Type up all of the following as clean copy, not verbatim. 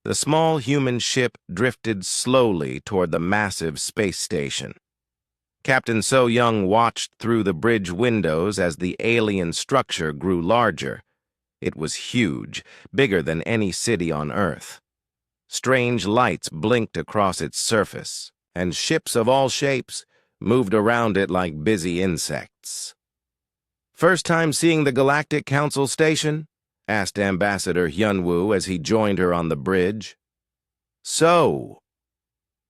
The small human ship drifted slowly toward the massive space station. Captain So Young watched through the bridge windows as the alien structure grew larger. It was huge, bigger than any city on Earth. Strange lights blinked across its surface, and ships of all shapes moved around it like busy insects. "First time seeing the Galactic Council station?" asked Ambassador Hyunwoo as he joined her on the bridge. "So,"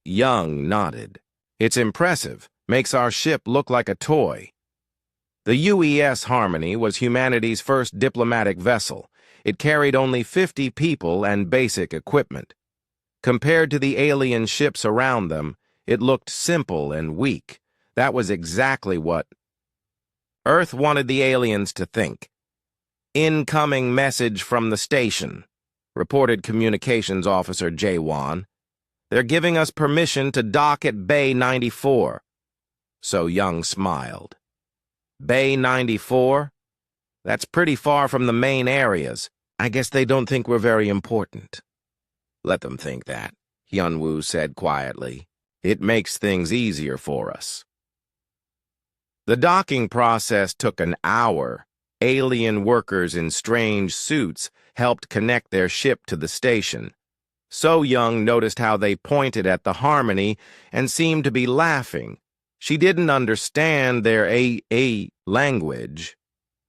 Young nodded. "It's impressive. Makes our ship look like a toy." The UES Harmony was humanity's first diplomatic vessel. It carried only 50 people and basic equipment. Compared to the alien ships around them, it looked simple and weak. That was exactly what Earth wanted the aliens to think. "Incoming message from the station," reported Communications Officer Jae-won. "They're giving us permission to dock at Bay 94. So Young smiled. "Bay 94? That's pretty far from the main areas. I guess they don't think we're very important." "Let them think that," Hyunwoo said quietly. "It makes things easier for us." The docking process took an hour. Alien workers in strange suits helped connect their ship to the station. So Young noticed how they pointed at the Harmony and seemed to be laughing. She didn't understand their A language,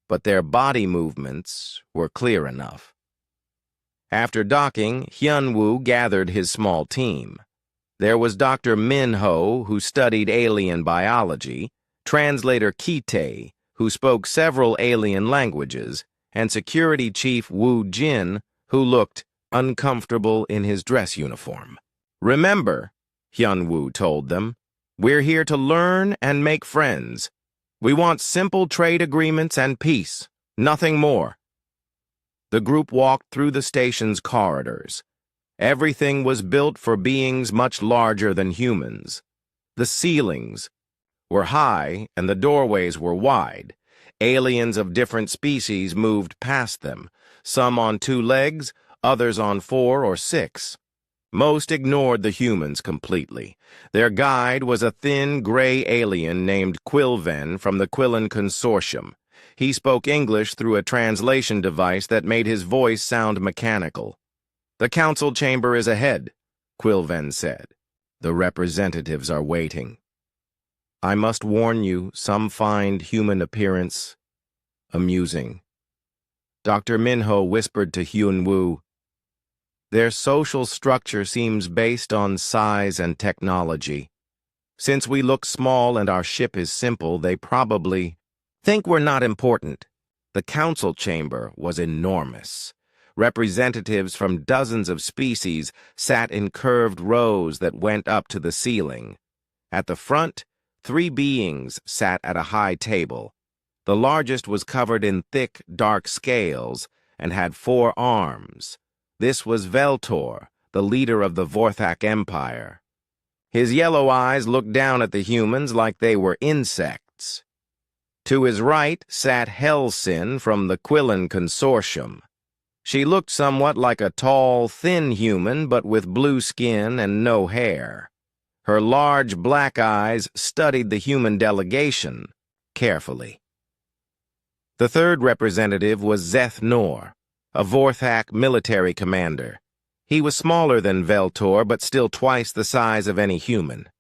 but their body movements were clear enough. After docking, Hyunwoo gathered his small team. There was Dr. Min-ho, who studied alien biology, translator Ki-tae, who spoke several alien languages, and Security Chief Woo Jin, who looked uncomfortable in his dress uniform. "Remember," Hyunwoo told them, "we're here to learn and make friends. We want simple trade agreements and peace, nothing more." The group walked through the station's corridors. Everything was built for beings much larger than humans. The ceilings were high and the doorways were wide. Aliens of different species moved past them, some on 2 legs, others on 4 or 6. Most ignored the humans completely. Their guide was a thin, gray alien named Quilven from the Quillen Consortium. He spoke English through a translation device that made his voice sound mechanical. "The council chamber is ahead," Quilven said. "The representatives are waiting. I must warn you, some find human appearance amusing." Dr. Min-ho whispered to Hyunwoo, "Their social structure seems based on size and technology. Since we look small and our ship is simple, they probably think we're not important." The council chamber was enormous. Representatives from dozens of species sat in curved rows that went up to the ceiling. At the front, 3 beings sat at a high table. The largest was covered in thick, dark scales and had 4 arms. This was Veltor, the leader of the Vorthak Empire. His yellow eyes looked down at the humans like they were insects. To his right sat Helsin from the Quillen Consortium. She looked somewhat like a tall, thin human, but with blue skin and no hair. Her large black eyes studied the human delegation carefully. The third representative was Zeth Nor, a Vorthak military commander. He was smaller than Veltor, but still twice the size of any human.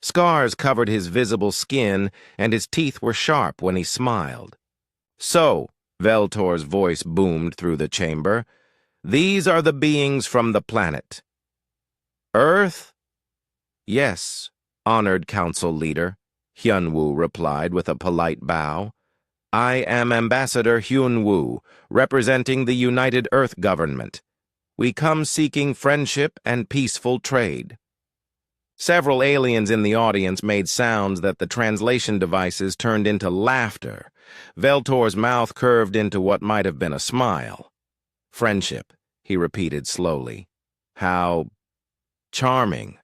Scars covered his visible skin, and his teeth were sharp when he smiled. "So," Veltor's voice boomed through the chamber, "these are the beings from the planet." "Earth?" "Yes, honored council leader," Hyunwoo replied with a polite bow. "I am Ambassador Hyunwoo, representing the United Earth Government. We come seeking friendship and peaceful trade." Several aliens in the audience made sounds that the translation devices turned into laughter. Veltor's mouth curved into what might have been a smile. "Friendship," he repeated slowly. "How charming.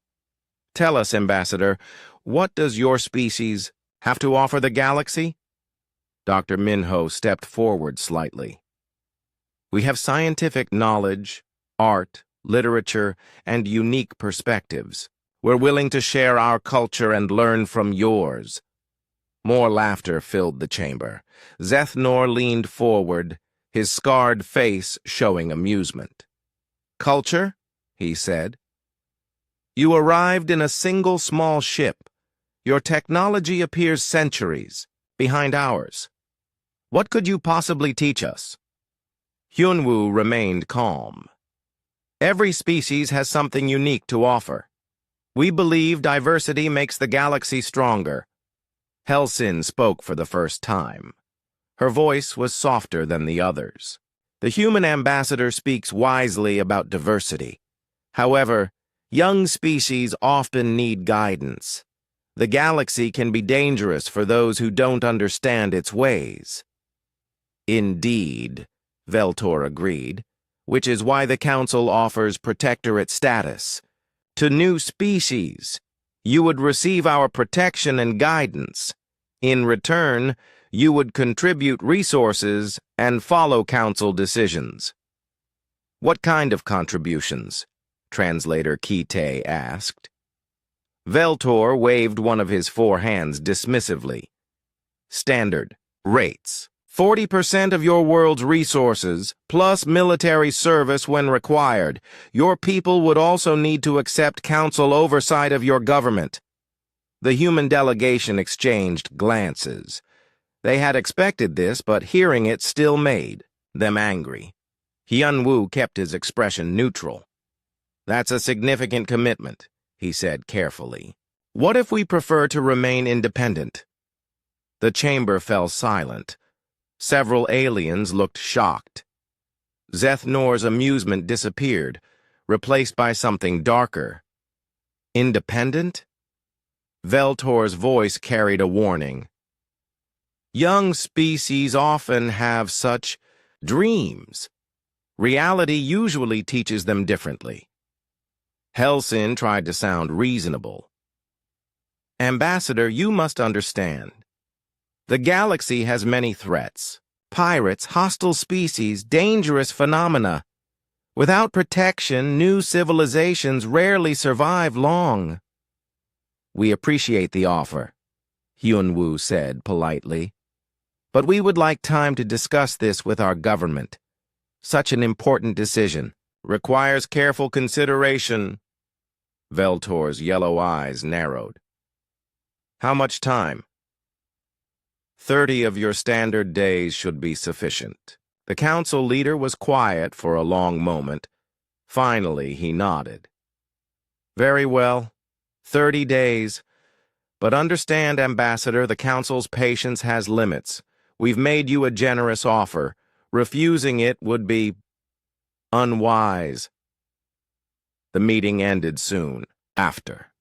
Tell us, Ambassador, what does your species have to offer the galaxy?" Dr. Min-ho stepped forward slightly. "We have scientific knowledge, art, literature, and unique perspectives. We're willing to share our culture and learn from yours." More laughter filled the chamber. Zethnor leaned forward, his scarred face showing amusement. "Culture?" he said. "You arrived in a single small ship. Your technology appears centuries behind ours. What could you possibly teach us?" Hyunwoo remained calm. "Every species has something unique to offer. We believe diversity makes the galaxy stronger." Helsin spoke for the first time. Her voice was softer than the others. "The human ambassador speaks wisely about diversity. However, young species often need guidance. The galaxy can be dangerous for those who don't understand its ways." "Indeed," Veltor agreed, "which is why the Council offers protectorate status. To new species, you would receive our protection and guidance. In return, you would contribute resources and follow Council decisions." "What kind of contributions?" Translator Kite asked. Veltor waved one of his 4 hands dismissively. "Standard rates. 40% of your world's resources, plus military service when required. Your people would also need to accept Council oversight of your government." The human delegation exchanged glances. They had expected this, but hearing it still made them angry. Hyunwoo kept his expression neutral. "That's a significant commitment," he said carefully. "What if we prefer to remain independent?" The chamber fell silent. Several aliens looked shocked. Zethnor's amusement disappeared, replaced by something darker. "Independent?" Veltor's voice carried a warning. "Young species often have such dreams. Reality usually teaches them differently." Helsin tried to sound reasonable. "Ambassador, you must understand. The galaxy has many threats. Pirates, hostile species, dangerous phenomena. Without protection, new civilizations rarely survive long." "We appreciate the offer," Hyunwoo said politely. "But we would like time to discuss this with our government. Such an important decision requires careful consideration." Veltor's yellow eyes narrowed. "How much time?" 30 of your standard days should be sufficient." The council leader was quiet for a long moment. Finally, he nodded. "Very well. 30 days. But understand, Ambassador, the Council's patience has limits. We've made you a generous offer. Refusing it would be unwise." The meeting ended soon after.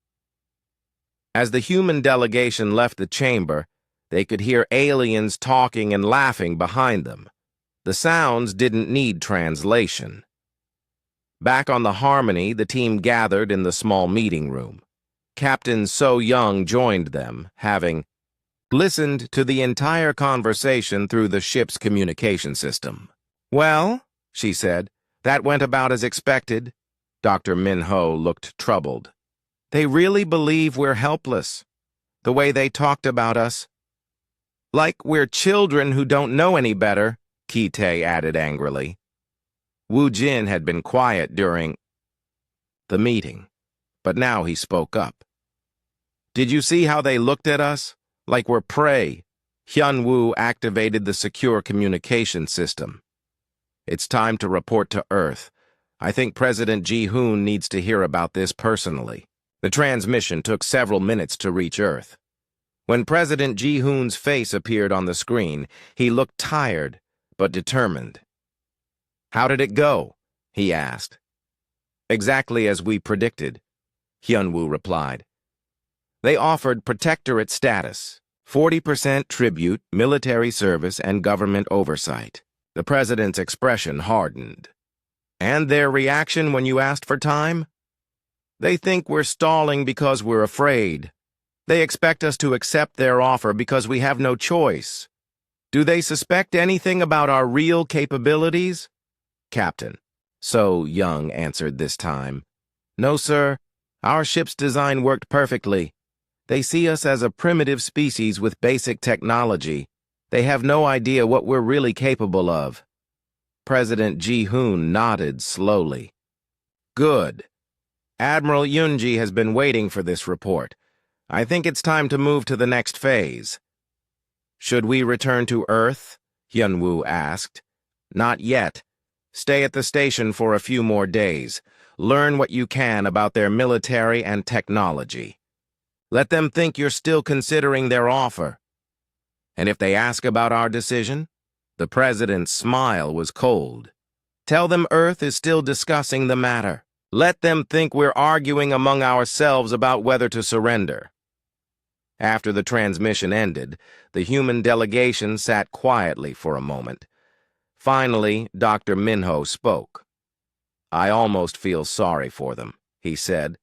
As the human delegation left the chamber, they could hear aliens talking and laughing behind them. The sounds didn't need translation. Back on the Harmony, the team gathered in the small meeting room. Captain So Young joined them, having listened to the entire conversation through the ship's communication system. "Well," she said, "that went about as expected." Dr. Minho looked troubled. "They really believe we're helpless. The way they talked about us. Like we're children who don't know any better," Kite added angrily. Wu Jin had been quiet during the meeting, but now he spoke up. "Did you see how they looked at us? Like we're prey." Hyunwoo activated the secure communication system. "It's time to report to Earth. I think President Ji-hoon needs to hear about this personally." The transmission took several minutes to reach Earth. When President Ji-hoon's face appeared on the screen, he looked tired, but determined. "How did it go?" he asked. "Exactly as we predicted," Hyunwoo replied. "They offered protectorate status, 40% tribute, military service, and government oversight." The president's expression hardened. "And their reaction when you asked for time? They think we're stalling because we're afraid. They expect us to accept their offer because we have no choice. Do they suspect anything about our real capabilities?" "Captain," So Young answered this time. No, sir. Our ship's design worked perfectly. They see us as a primitive species with basic technology. They have no idea what we're really capable of. President Ji-hoon nodded slowly. Good. Admiral Yunji has been waiting for this report. I think it's time to move to the next phase. Should we return to Earth? Hyunwoo asked. Not yet. Stay at the station for a few more days. Learn what you can about their military and technology. Let them think you're still considering their offer. And if they ask about our decision? The president's smile was cold. Tell them Earth is still discussing the matter. Let them think we're arguing among ourselves about whether to surrender. After the transmission ended, the human delegation sat quietly for a moment. Finally, Dr. Minho spoke. I almost feel sorry for them, he said.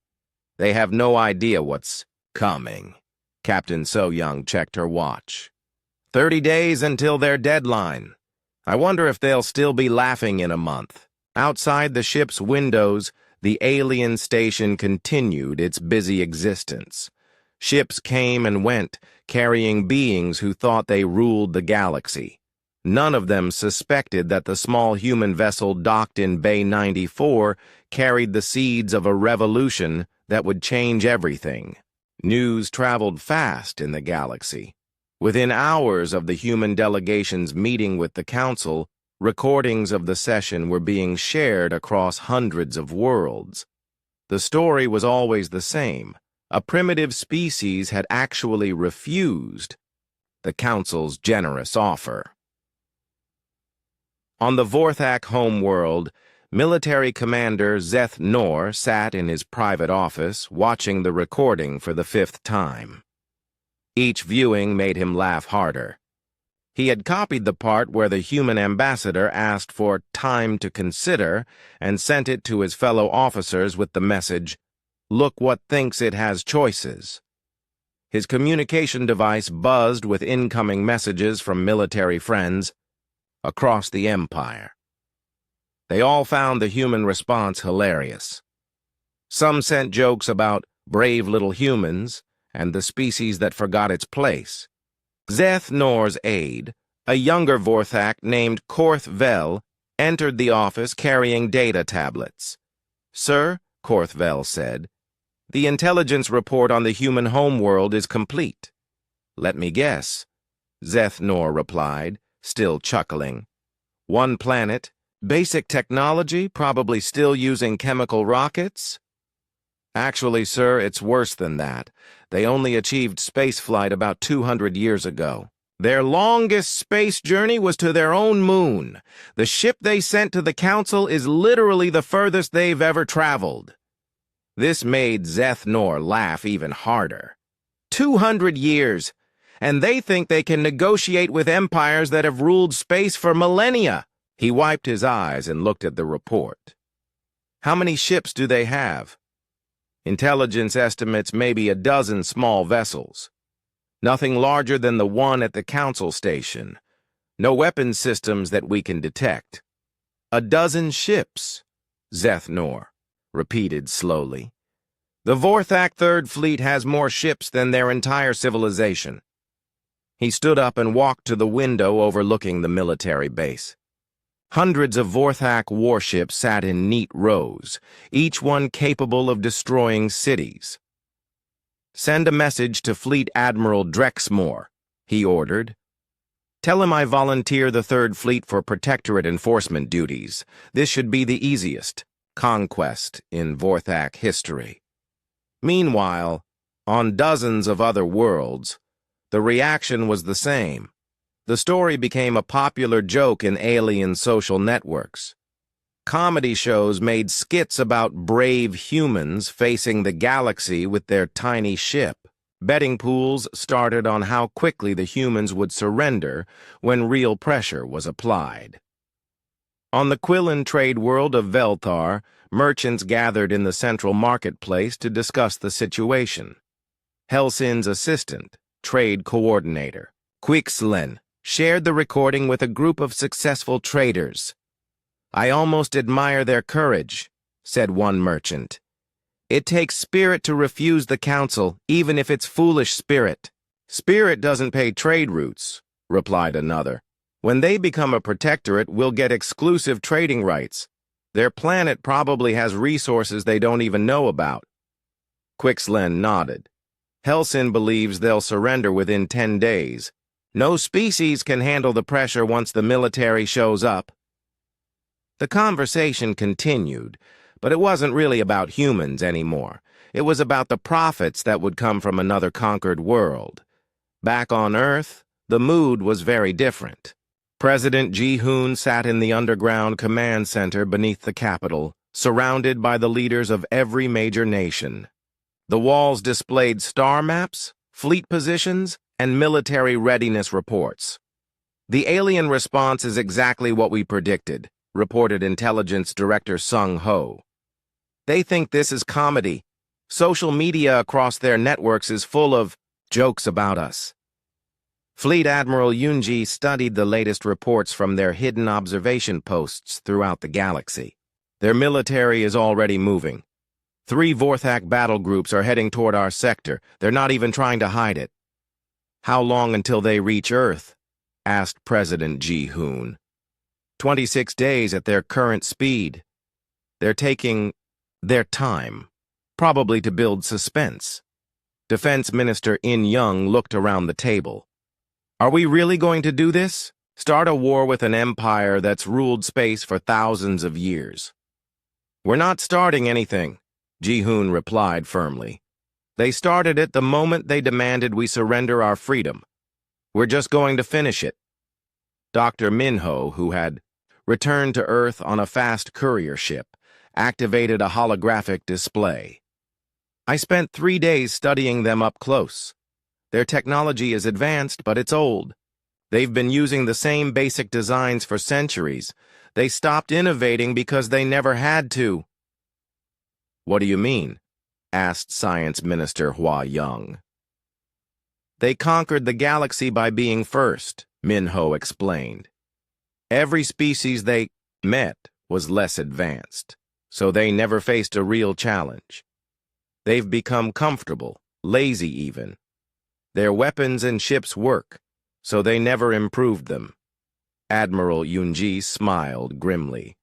They have no idea what's coming. Captain So-young checked her watch. 30 days until their deadline. I wonder if they'll still be laughing in a month. Outside the ship's windows, the alien station continued its busy existence. Ships came and went, carrying beings who thought they ruled the galaxy. None of them suspected that the small human vessel docked in Bay 94 carried the seeds of a revolution that would change everything. News traveled fast in the galaxy. Within hours of the human delegation's meeting with the Council, recordings of the session were being shared across hundreds of worlds. The story was always the same. A primitive species had actually refused the Council's generous offer. On the Vorthak homeworld, military commander Zeth Nor sat in his private office watching the recording for the 5th time. Each viewing made him laugh harder. He had copied the part where the human ambassador asked for time to consider and sent it to his fellow officers with the message, "Look what thinks it has choices." His communication device buzzed with incoming messages from military friends across the Empire. They all found the human response hilarious. Some sent jokes about brave little humans and the species that forgot its place. Zeth Nor's aide, a younger Vorthak named Korth Vel, entered the office carrying data tablets. "Sir," Korth Vel said, "the intelligence report on the human homeworld is complete." "Let me guess," Zeth Nor replied, still chuckling. "One planet, basic technology, probably still using chemical rockets?" "Actually, sir, it's worse than that. They only achieved spaceflight about 200 years ago. Their longest space journey was to their own moon. The ship they sent to the Council is literally the furthest they've ever traveled." This made Zeth Nor laugh even harder. 200 years, and they think they can negotiate with empires that have ruled space for millennia. He wiped his eyes and looked at the report. "How many ships do they have?" "Intelligence estimates maybe a dozen small vessels. Nothing larger than the one at the Council station. No weapons systems that we can detect." "A dozen ships," Zeth Nor repeated slowly. "The Vorthak Third Fleet has more ships than their entire civilization." He stood up and walked to the window overlooking the military base. Hundreds of Vorthak warships sat in neat rows, each one capable of destroying cities. "Send a message to Fleet Admiral Drexmore," he ordered. "Tell him I volunteer the Third Fleet for Protectorate enforcement duties. This should be the easiest conquest in Vorthak history." Meanwhile, on dozens of other worlds, the reaction was the same. The story became a popular joke in alien social networks. Comedy shows made skits about brave humans facing the galaxy with their tiny ship. Betting pools started on how quickly the humans would surrender when real pressure was applied. On the Quillen trade world of Velthar, merchants gathered in the central marketplace to discuss the situation. Helsin's assistant, trade coordinator, Quixlen, shared the recording with a group of successful traders. I almost admire their courage, said one merchant. It takes spirit to refuse the council, even if it's foolish spirit. Spirit doesn't pay trade routes, replied another. When they become a protectorate, we'll get exclusive trading rights. Their planet probably has resources they don't even know about. Quixlen nodded. Helsin believes they'll surrender within 10 days. No species can handle the pressure once the military shows up. The conversation continued, but it wasn't really about humans anymore. It was about the profits that would come from another conquered world. Back on Earth, the mood was very different. President Ji-hoon sat in the underground command center beneath the capital, surrounded by the leaders of every major nation. The walls displayed star maps, fleet positions, and military readiness reports. The alien response is exactly what we predicted, reported Intelligence Director Sung Ho. They think this is comedy. Social media across their networks is full of jokes about us. Fleet Admiral Yoonji studied the latest reports from their hidden observation posts throughout the galaxy. Their military is already moving. 3 Vorthak battle groups are heading toward our sector. They're not even trying to hide it. How long until they reach Earth? Asked President Ji-hoon. 26 days at their current speed. They're taking their time, probably to build suspense. Defense Minister In Young looked around the table. Are we really going to do this? Start a war with an empire that's ruled space for thousands of years? We're not starting anything, Ji-hoon replied firmly. They started it the moment they demanded we surrender our freedom. We're just going to finish it. Dr. Minho, who had returned to Earth on a fast courier ship, activated a holographic display. I spent 3 days studying them up close. Their technology is advanced, but it's old. They've been using the same basic designs for centuries. They stopped innovating because they never had to. What do you mean? Asked Science Minister Hua Young. They conquered the galaxy by being first, Minho explained. Every species they met was less advanced, so they never faced a real challenge. They've become comfortable, lazy even. Their weapons and ships work, so they never improved them. Admiral Yoonji smiled grimly.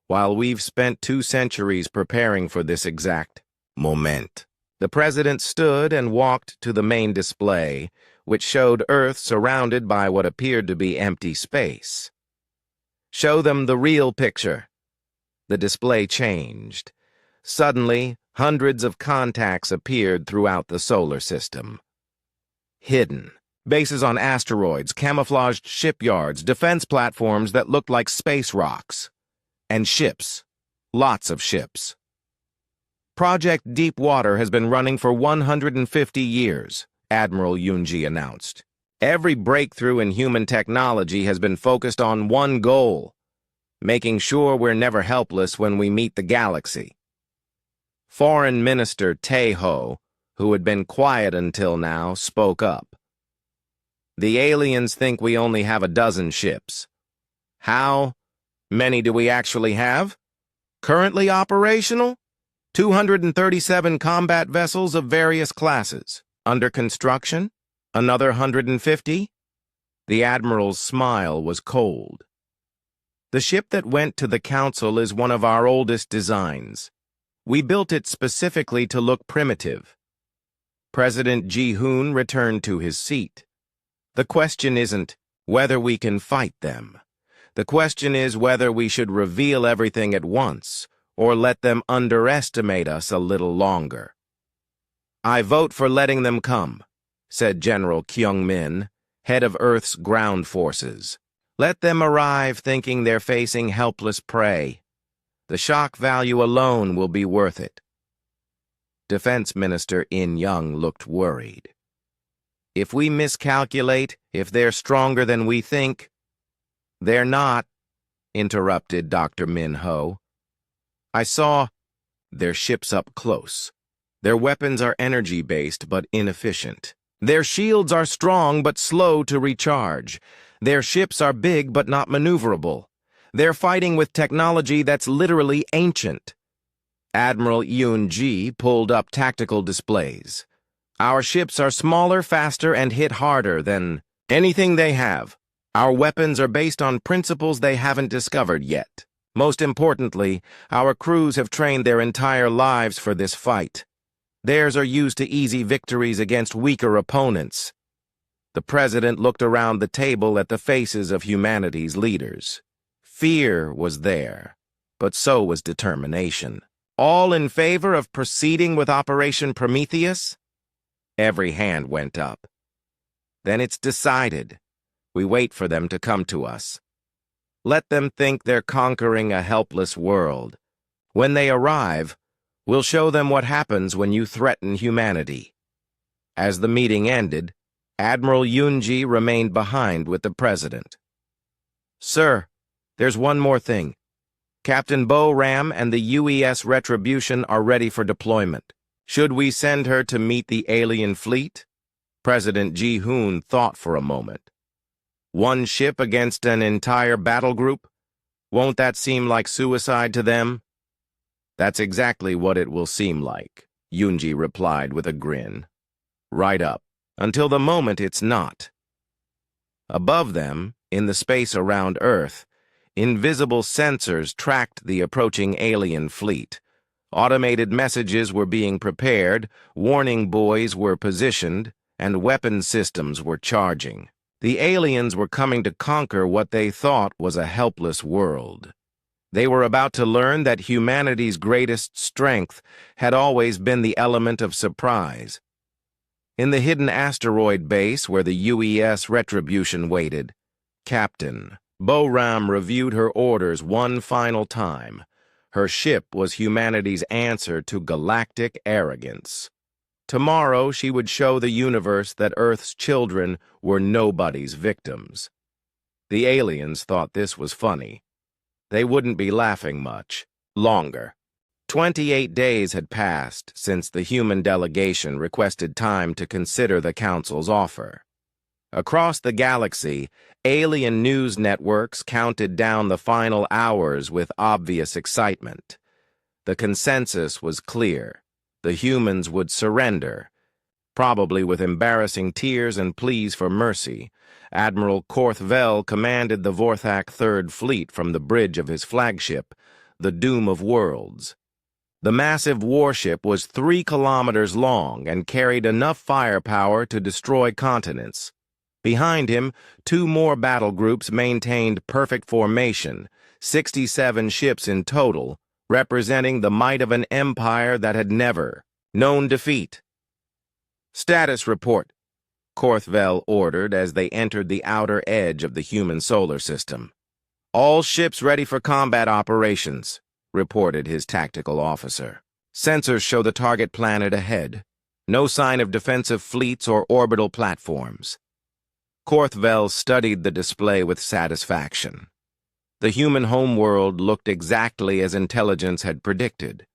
While we've spent 2 centuries preparing for this exact moment. The president stood and walked to the main display, which showed Earth surrounded by what appeared to be empty space. Show them the real picture. The display changed. Suddenly, hundreds of contacts appeared throughout the solar system. Hidden. Bases on asteroids, camouflaged shipyards, defense platforms that looked like space rocks. And ships. Lots of ships. Project Deepwater has been running for 150 years, Admiral Yoonji announced. Every breakthrough in human technology has been focused on one goal, making sure we're never helpless when we meet the galaxy. Foreign Minister Tae-ho, who had been quiet until now, spoke up. The aliens think we only have a dozen ships. How many do we actually have? Currently operational? 237 combat vessels of various classes. Under construction? Another 150? The Admiral's smile was cold. The ship that went to the Council is one of our oldest designs. We built it specifically to look primitive. President Ji-hoon returned to his seat. The question isn't whether we can fight them. The question is whether we should reveal everything at once, or let them underestimate us a little longer. I vote for letting them come, said General Kyung-min, head of Earth's ground forces. Let them arrive thinking they're facing helpless prey. The shock value alone will be worth it. Defense Minister In Young looked worried. If we miscalculate, if they're stronger than we think... They're not, interrupted Dr. Minho. I saw their ships up close. Their weapons are energy-based but inefficient. Their shields are strong but slow to recharge. Their ships are big but not maneuverable. They're fighting with technology that's literally ancient. Admiral Yun-ji pulled up tactical displays. Our ships are smaller, faster, and hit harder than anything they have. Our weapons are based on principles they haven't discovered yet. Most importantly, our crews have trained their entire lives for this fight. Theirs are used to easy victories against weaker opponents. The president looked around the table at the faces of humanity's leaders. Fear was there, but so was determination. All in favor of proceeding with Operation Prometheus? Every hand went up. Then it's decided. We wait for them to come to us. Let them think they're conquering a helpless world. When they arrive, we'll show them what happens when you threaten humanity. As the meeting ended, Admiral Yunji remained behind with the president. Sir, there's one more thing. Captain Bo Ram and the UES Retribution are ready for deployment. Should we send her to meet the alien fleet? President Ji-hoon thought for a moment. One ship against an entire battle group? Won't that seem like suicide to them? That's exactly what it will seem like, Yunji replied with a grin. Right up. Until the moment it's not. Above them, in the space around Earth, invisible sensors tracked the approaching alien fleet. Automated messages were being prepared, warning buoys were positioned, and weapon systems were charging. The aliens were coming to conquer what they thought was a helpless world. They were about to learn that humanity's greatest strength had always been the element of surprise. In the hidden asteroid base where the UES Retribution waited, Captain Bo Ram reviewed her orders one final time. Her ship was humanity's answer to galactic arrogance. Tomorrow she would show the universe that Earth's children were nobody's victims. The aliens thought this was funny. They wouldn't be laughing much longer. 28 days had passed since the human delegation requested time to consider the Council's offer. Across the galaxy, alien news networks counted down the final hours with obvious excitement. The consensus was clear. The humans would surrender, probably with embarrassing tears and pleas for mercy. Admiral Korthvel commanded the Vorthak Third Fleet from the bridge of his flagship, the Doom of Worlds. The massive warship was 3 kilometers long and carried enough firepower to destroy continents. Behind him, 2 more battle groups maintained perfect formation, 67 ships in total, representing the might of an empire that had never known defeat. Status report, Korthvel ordered as they entered the outer edge of the human solar system. All ships ready for combat operations, reported his tactical officer. Sensors show the target planet ahead. No sign of defensive fleets or orbital platforms. Korthvel studied the display with satisfaction. The human homeworld looked exactly as intelligence had predicted.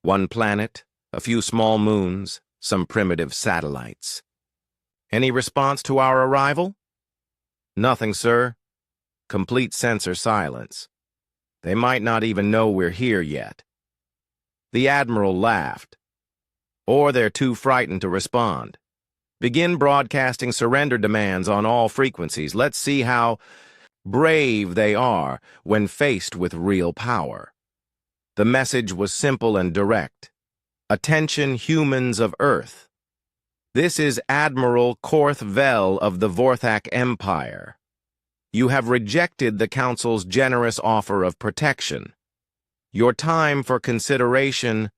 1 planet, a few small moons, some primitive satellites. Any response to our arrival? Nothing, sir. Complete sensor silence. They might not even know we're here yet. The Admiral laughed. Or they're too frightened to respond. Begin broadcasting surrender demands on all frequencies. Let's see how brave they are when faced with real power. The message was simple and direct. Attention, humans of Earth. This is Admiral Korthvel of the Vorthak Empire. You have rejected the Council's generous offer of protection. Your time for consideration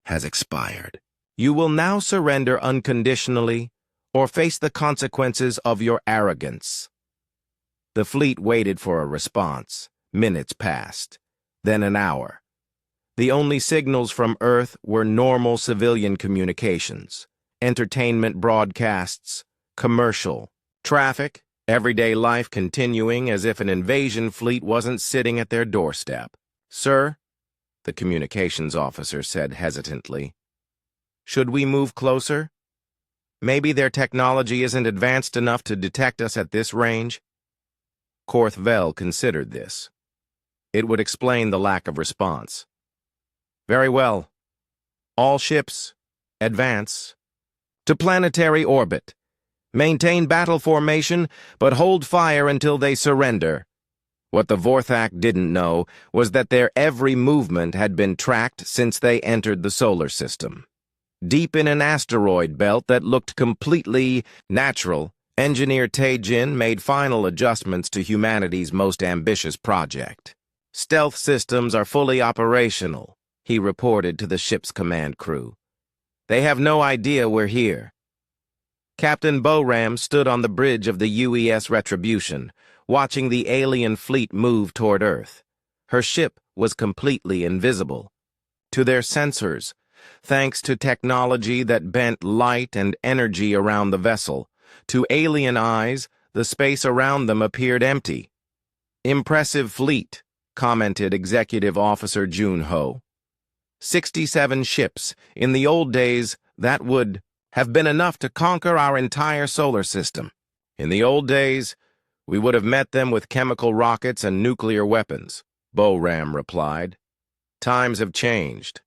has expired. You will now surrender unconditionally or face the consequences of your arrogance. The fleet waited for a response. Minutes passed, then an hour. The only signals from Earth were normal civilian communications, entertainment broadcasts, commercial, traffic, everyday life continuing as if an invasion fleet wasn't sitting at their doorstep. Sir, the communications officer said hesitantly, should we move closer? Maybe their technology isn't advanced enough to detect us at this range? Korthvel considered this. It would explain the lack of response. Very well. All ships, advance. To planetary orbit. Maintain battle formation, but hold fire until they surrender. What the Vorthak didn't know was that their every movement had been tracked since they entered the solar system. Deep in an asteroid belt that looked completely natural, Engineer Tae-jin made final adjustments to humanity's most ambitious project. Stealth systems are fully operational, he reported to the ship's command crew. They have no idea we're here. Captain Boram stood on the bridge of the UES Retribution, watching the alien fleet move toward Earth. Her ship was completely invisible. To their sensors, thanks to technology that bent light and energy around the vessel, to alien eyes, the space around them appeared empty. Impressive fleet, commented Executive Officer Jun-ho. 67 ships. In the old days, that would have been enough to conquer our entire solar system. In the old days, we would have met them with chemical rockets and nuclear weapons, Boram replied. Times have changed.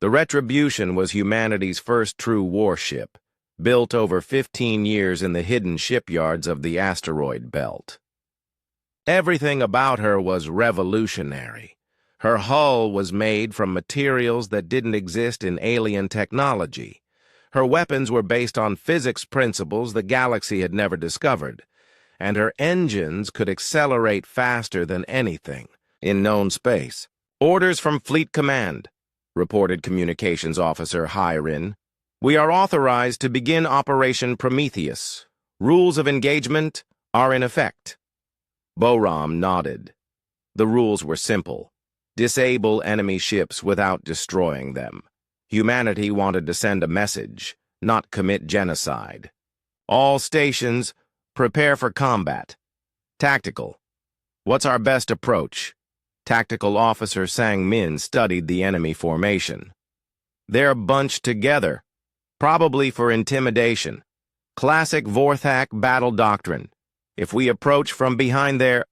The Retribution was humanity's first true warship, built over 15 years in the hidden shipyards of the asteroid belt. Everything about her was revolutionary. Her hull was made from materials that didn't exist in alien technology. Her weapons were based on physics principles the galaxy had never discovered, and her engines could accelerate faster than anything in known space. Orders from Fleet Command, reported Communications Officer Hyrin. We are authorized to begin Operation Prometheus. Rules of engagement are in effect. Boram nodded. The rules were simple. Disable enemy ships without destroying them. Humanity wanted to send a message, not commit genocide. All stations, prepare for combat. Tactical. What's our best approach? Tactical Officer Sang-min studied the enemy formation. They're bunched together, probably for intimidation. Classic Vorthak battle doctrine. If we approach from behind their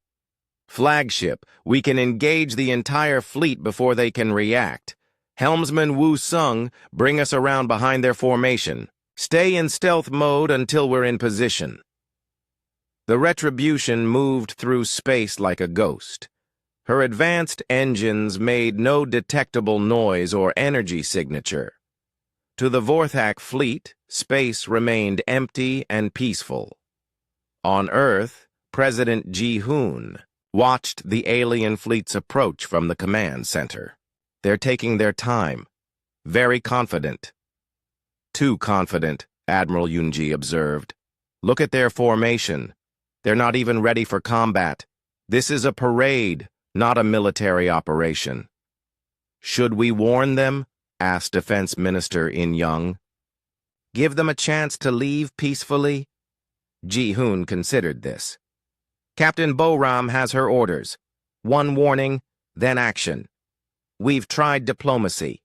flagship, we can engage the entire fleet before they can react. Helmsman Woo Sung, bring us around behind their formation. Stay in stealth mode until we're in position. The Retribution moved through space like a ghost. Her advanced engines made no detectable noise or energy signature. To the Vorthak fleet, space remained empty and peaceful. On Earth, President Ji-hoon watched the alien fleet's approach from the command center. They're taking their time. Very confident. Too confident, Admiral Yoonji observed. Look at their formation. They're not even ready for combat. This is a parade, not a military operation. Should we warn them? Asked Defense Minister In-young. Give them a chance to leave peacefully? Ji-hoon considered this. Captain Boram has her orders. One warning, then action. We've tried diplomacy.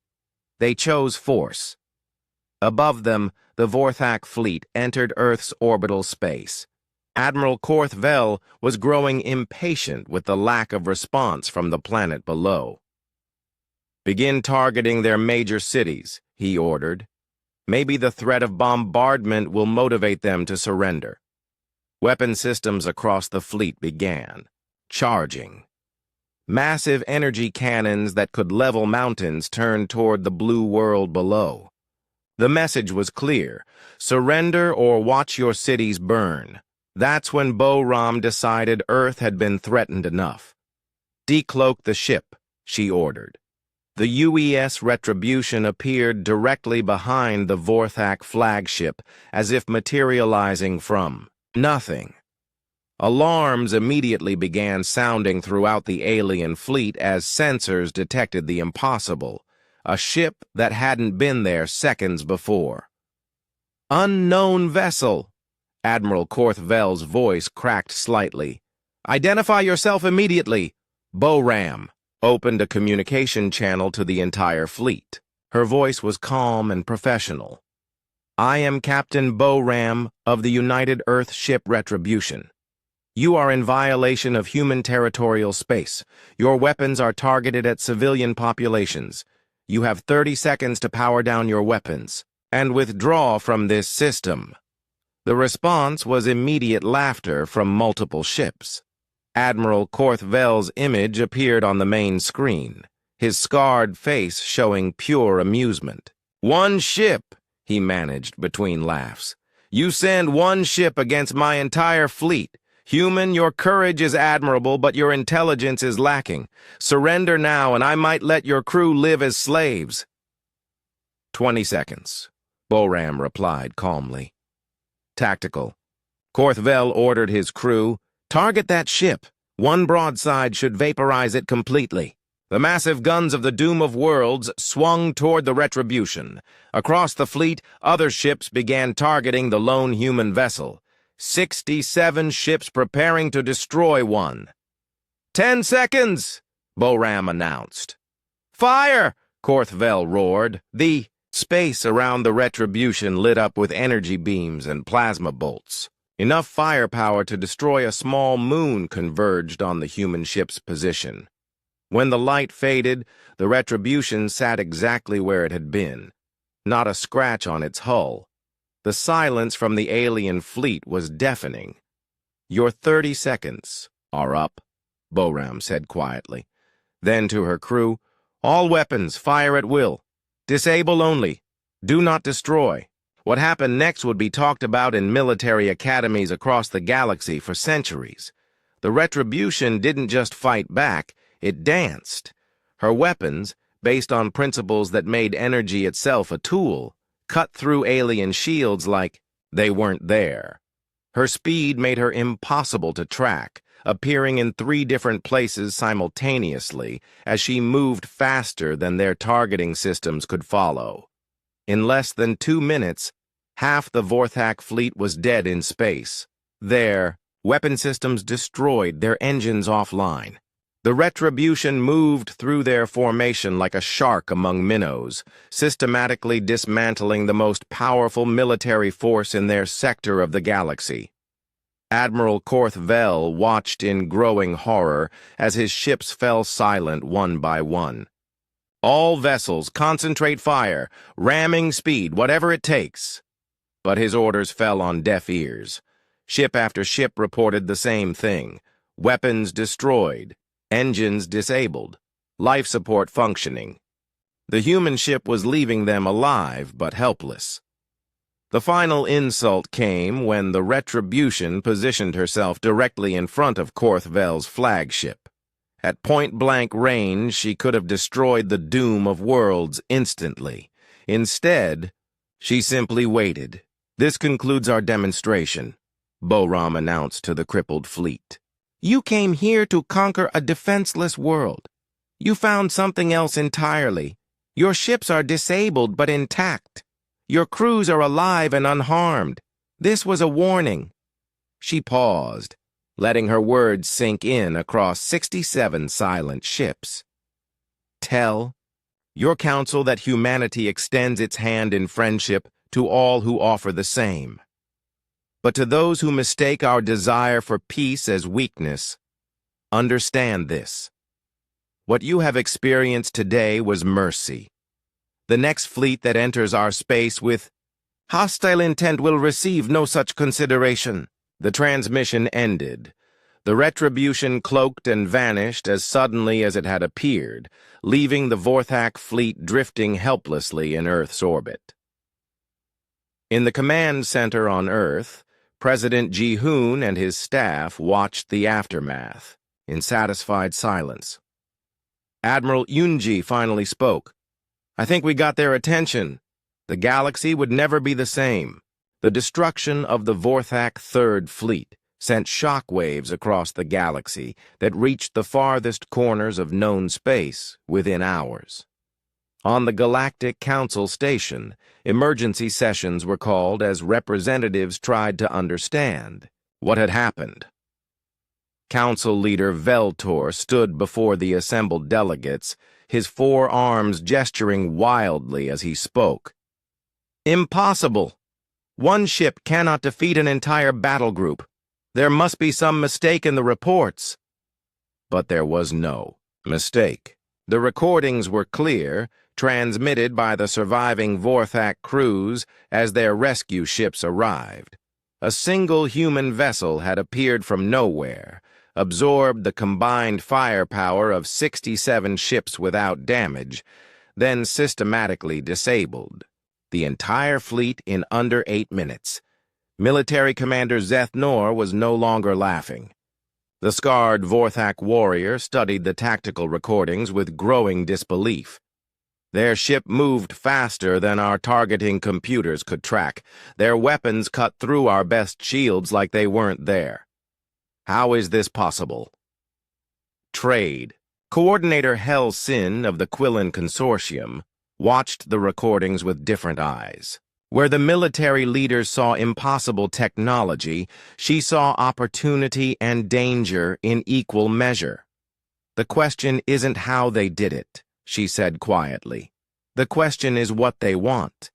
They chose force. Above them, the Vorthak fleet entered Earth's orbital space. Admiral Korth Vel was growing impatient with the lack of response from the planet below. Begin targeting their major cities, he ordered. Maybe the threat of bombardment will motivate them to surrender. Weapon systems across the fleet began, charging. Massive energy cannons that could level mountains turned toward the blue world below. The message was clear: surrender or watch your cities burn. That's when Boram decided Earth had been threatened enough. Decloak the ship, she ordered. The UES Retribution appeared directly behind the Vorthak flagship, as if materializing from nothing. Alarms immediately began sounding throughout the alien fleet as sensors detected the impossible, a ship that hadn't been there seconds before. Unknown vessel! Admiral Korth Vel's voice cracked slightly. Identify yourself immediately! Boram opened a communication channel to the entire fleet. Her voice was calm and professional. I am Captain Boram of the United Earth Ship Retribution. You are in violation of human territorial space. Your weapons are targeted at civilian populations. You have 30 seconds to power down your weapons and withdraw from this system." The response was immediate laughter from multiple ships. Admiral Korthvel's image appeared on the main screen, his scarred face showing pure amusement. "One ship," he managed between laughs. "You send one ship against my entire fleet. Human, your courage is admirable, but your intelligence is lacking. Surrender now, and I might let your crew live as slaves." 20 seconds, Boram replied calmly. Tactical. Korthvel ordered his crew, "Target that ship. One broadside should vaporize it completely." The massive guns of the Doom of Worlds swung toward the Retribution. Across the fleet, other ships began targeting the lone human vessel. 67 ships preparing to destroy one. 10 seconds, Boram announced. "Fire!" Korthvel roared. The space around the Retribution lit up with energy beams and plasma bolts. Enough firepower to destroy a small moon converged on the human ship's position. When the light faded, the Retribution sat exactly where it had been. Not a scratch on its hull. The silence from the alien fleet was deafening. "Your 30 seconds are up," Boram said quietly. Then to her crew, "All weapons, fire at will. Disable only. Do not destroy." What happened next would be talked about in military academies across the galaxy for centuries. The Retribution didn't just fight back, it danced. Her weapons, based on principles that made energy itself a tool, cut through alien shields like they weren't there. Her speed made her impossible to track, appearing in 3 different places simultaneously as she moved faster than their targeting systems could follow. In less than 2 minutes, half the Vorthak fleet was dead in space. Their weapon systems destroyed, their engines offline. The Retribution moved through their formation like a shark among minnows, systematically dismantling the most powerful military force in their sector of the galaxy. Admiral Korthvel watched in growing horror as his ships fell silent one by one. "All vessels, concentrate fire, ramming speed, whatever it takes." But his orders fell on deaf ears. Ship after ship reported the same thing. Weapons destroyed. Engines disabled, life support functioning. The human ship was leaving them alive but helpless. The final insult came when the Retribution positioned herself directly in front of Korthvel's flagship. At point-blank range, she could have destroyed the Doom of Worlds instantly. Instead, she simply waited. "This concludes our demonstration," Boram announced to the crippled fleet. "You came here to conquer a defenseless world. You found something else entirely. Your ships are disabled but intact. Your crews are alive and unharmed. This was a warning." She paused, letting her words sink in across 67 silent ships. "Tell your council that humanity extends its hand in friendship to all who offer the same. But to those who mistake our desire for peace as weakness, understand this. What you have experienced today was mercy. The next fleet that enters our space with hostile intent will receive no such consideration." The transmission ended. The Retribution cloaked and vanished as suddenly as it had appeared, leaving the Vorthak fleet drifting helplessly in Earth's orbit. In the command center on Earth, President Ji-hoon and his staff watched the aftermath in satisfied silence. Admiral Yunji finally spoke. "I think we got their attention. The galaxy would never be the same." The destruction of the Vorthak Third Fleet sent shockwaves across the galaxy that reached the farthest corners of known space within hours. On the Galactic Council station, emergency sessions were called as representatives tried to understand what had happened. Council leader Veltor stood before the assembled delegates, his 4 arms gesturing wildly as he spoke. "Impossible! One ship cannot defeat an entire battle group. There must be some mistake in the reports. But there was no mistake. The recordings were clear, transmitted by the surviving Vorthak crews as their rescue ships arrived. A single human vessel had appeared from nowhere, absorbed the combined firepower of 67 ships without damage, then systematically disabled the entire fleet in under 8 minutes. Military Commander Zeth Nor was no longer laughing. The scarred Vorthak warrior studied the tactical recordings with growing disbelief. Their ship moved faster than our targeting computers could track. Their weapons cut through our best shields like they weren't there. How is this possible? Trade. Coordinator Hel Sin of the Quillen Consortium watched the recordings with different eyes. Where the military leaders saw impossible technology, she saw opportunity and danger in equal measure. The question isn't how they did it, she said quietly. The question is what they want.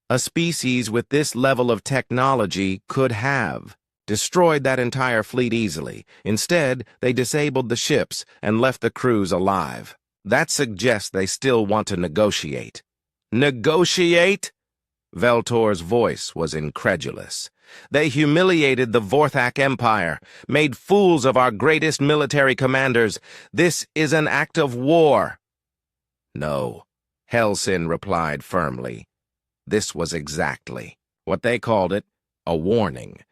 A species with this level of technology could have destroyed that entire fleet easily. Instead, they disabled the ships and left the crews alive. That suggests they still want to negotiate. Negotiate? Veltor's voice was incredulous. They humiliated the Vorthak Empire, made fools of our greatest military commanders. This is an act of war. No, Hel Sin replied firmly. This was exactly what they called it, a warning.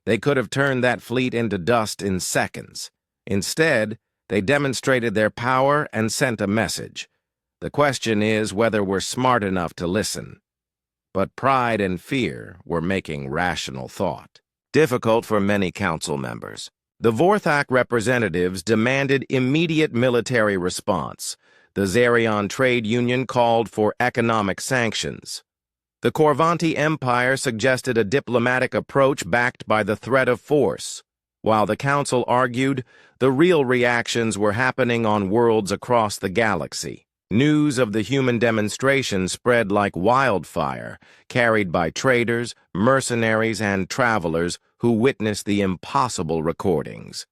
They could have turned that fleet into dust in seconds. Instead, they demonstrated their power and sent a message. The question is whether we're smart enough to listen. But pride and fear were making rational thought difficult for many council members. The Vorthak representatives demanded immediate military response. The Zarion Trade Union called for economic sanctions. The Corvanti Empire suggested a diplomatic approach backed by the threat of force, while the council argued the real reactions were happening on worlds across the galaxy. News of the human demonstration spread like wildfire, carried by traders, mercenaries, and travelers who witnessed the impossible recordings.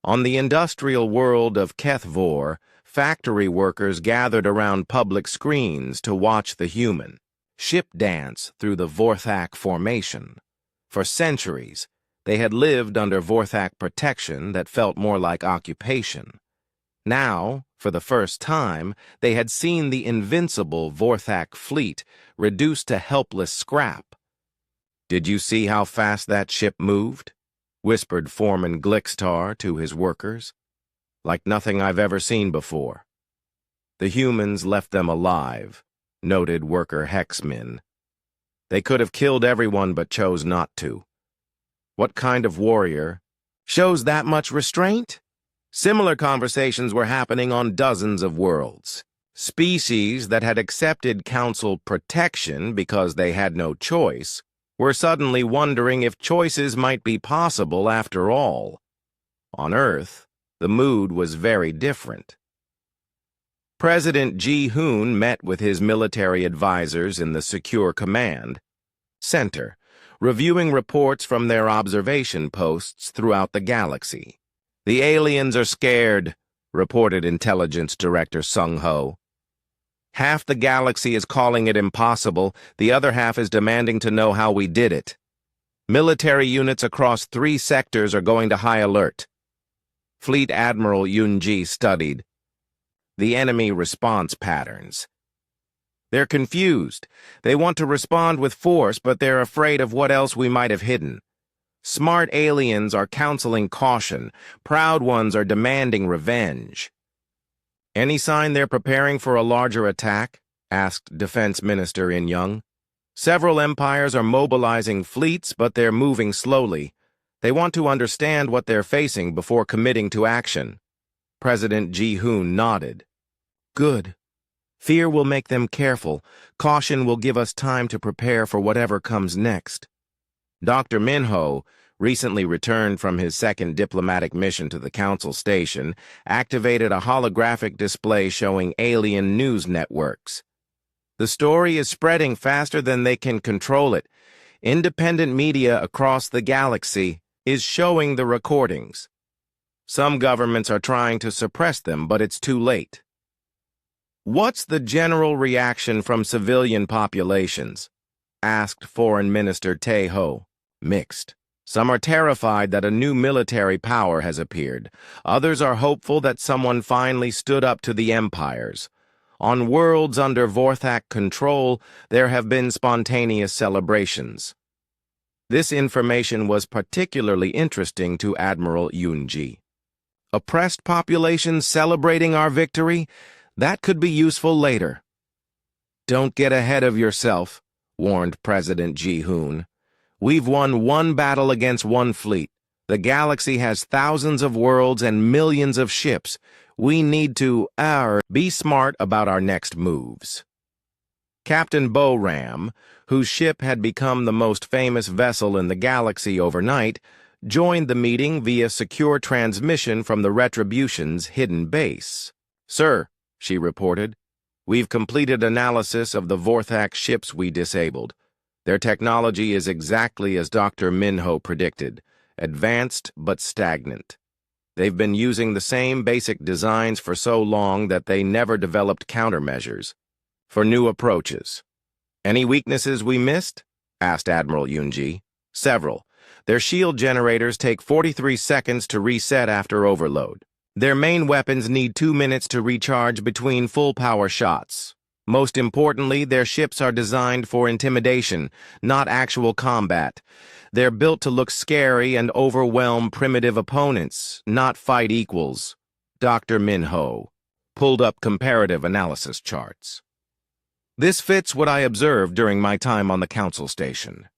On the industrial world of Kethvor, factory workers gathered around public screens to watch the human ship dance through the Vorthak formation. For centuries, they had lived under Vorthak protection that felt more like occupation. Now, for the first time, they had seen the invincible Vorthak fleet reduced to helpless scrap. "Did you see how fast that ship moved?" whispered Foreman Glixtar to his workers. "Like nothing I've ever seen before." "The humans left them alive," noted worker Hexmin. "They could have killed everyone but chose not to. What kind of warrior shows that much restraint?" Similar conversations were happening on dozens of worlds. Species that had accepted council protection because they had no choice were suddenly wondering if choices might be possible after all. On Earth, the mood was very different. President Ji-hoon met with his military advisors in the Secure Command Center, reviewing reports from their observation posts throughout the galaxy. "The aliens are scared," reported Intelligence Director Sung-ho. "Half the galaxy is calling it impossible, the other half is demanding to know how we did it. Military units across 3 sectors are going to high alert." Fleet Admiral Yun-ji studied the enemy response patterns. "They're confused. They want to respond with force, but they're afraid of what else we might have hidden. Smart aliens are counseling caution. Proud ones are demanding revenge." "Any sign they're preparing for a larger attack?" asked Defense Minister In Young. "Several empires are mobilizing fleets, but they're moving slowly. They want to understand what they're facing before committing to action." President Ji-hoon nodded. "Good. Fear will make them careful. Caution will give us time to prepare for whatever comes next." Dr. Minho, recently returned from his second diplomatic mission to the Council Station, activated a holographic display showing alien news networks. "The story is spreading faster than they can control it. Independent media across the galaxy is showing the recordings. Some governments are trying to suppress them, but it's too late. What's the general reaction from civilian populations? Asked Foreign Minister Tae Ho. Mixed. Some are terrified that a new military power has appeared. Others are hopeful that someone finally stood up to the empires. On worlds under Vorthak control, there have been spontaneous celebrations. This information was particularly interesting to Admiral Yoonji. Oppressed populations celebrating our victory? That could be useful later. Don't get ahead of yourself, warned President Ji-hoon. We've won one battle against one fleet. The galaxy has thousands of worlds and millions of ships. We need to, be smart about our next moves. Captain Bo-Ram, whose ship had become the most famous vessel in the galaxy overnight, joined the meeting via secure transmission from the Retribution's hidden base. Sir, she reported, we've completed analysis of the Vorthak ships we disabled. Their technology is exactly as Dr. Minho predicted, advanced but stagnant. They've been using the same basic designs for so long that they never developed countermeasures for new approaches. Any weaknesses we missed? Asked Admiral Yoonji. Several. Their shield generators take 43 seconds to reset after overload. Their main weapons need 2 minutes to recharge between full-power shots. Most importantly, their ships are designed for intimidation, not actual combat. They're built to look scary and overwhelm primitive opponents, not fight equals. Dr. Minho pulled up comparative analysis charts. This fits what I observed during my time on the Council Station.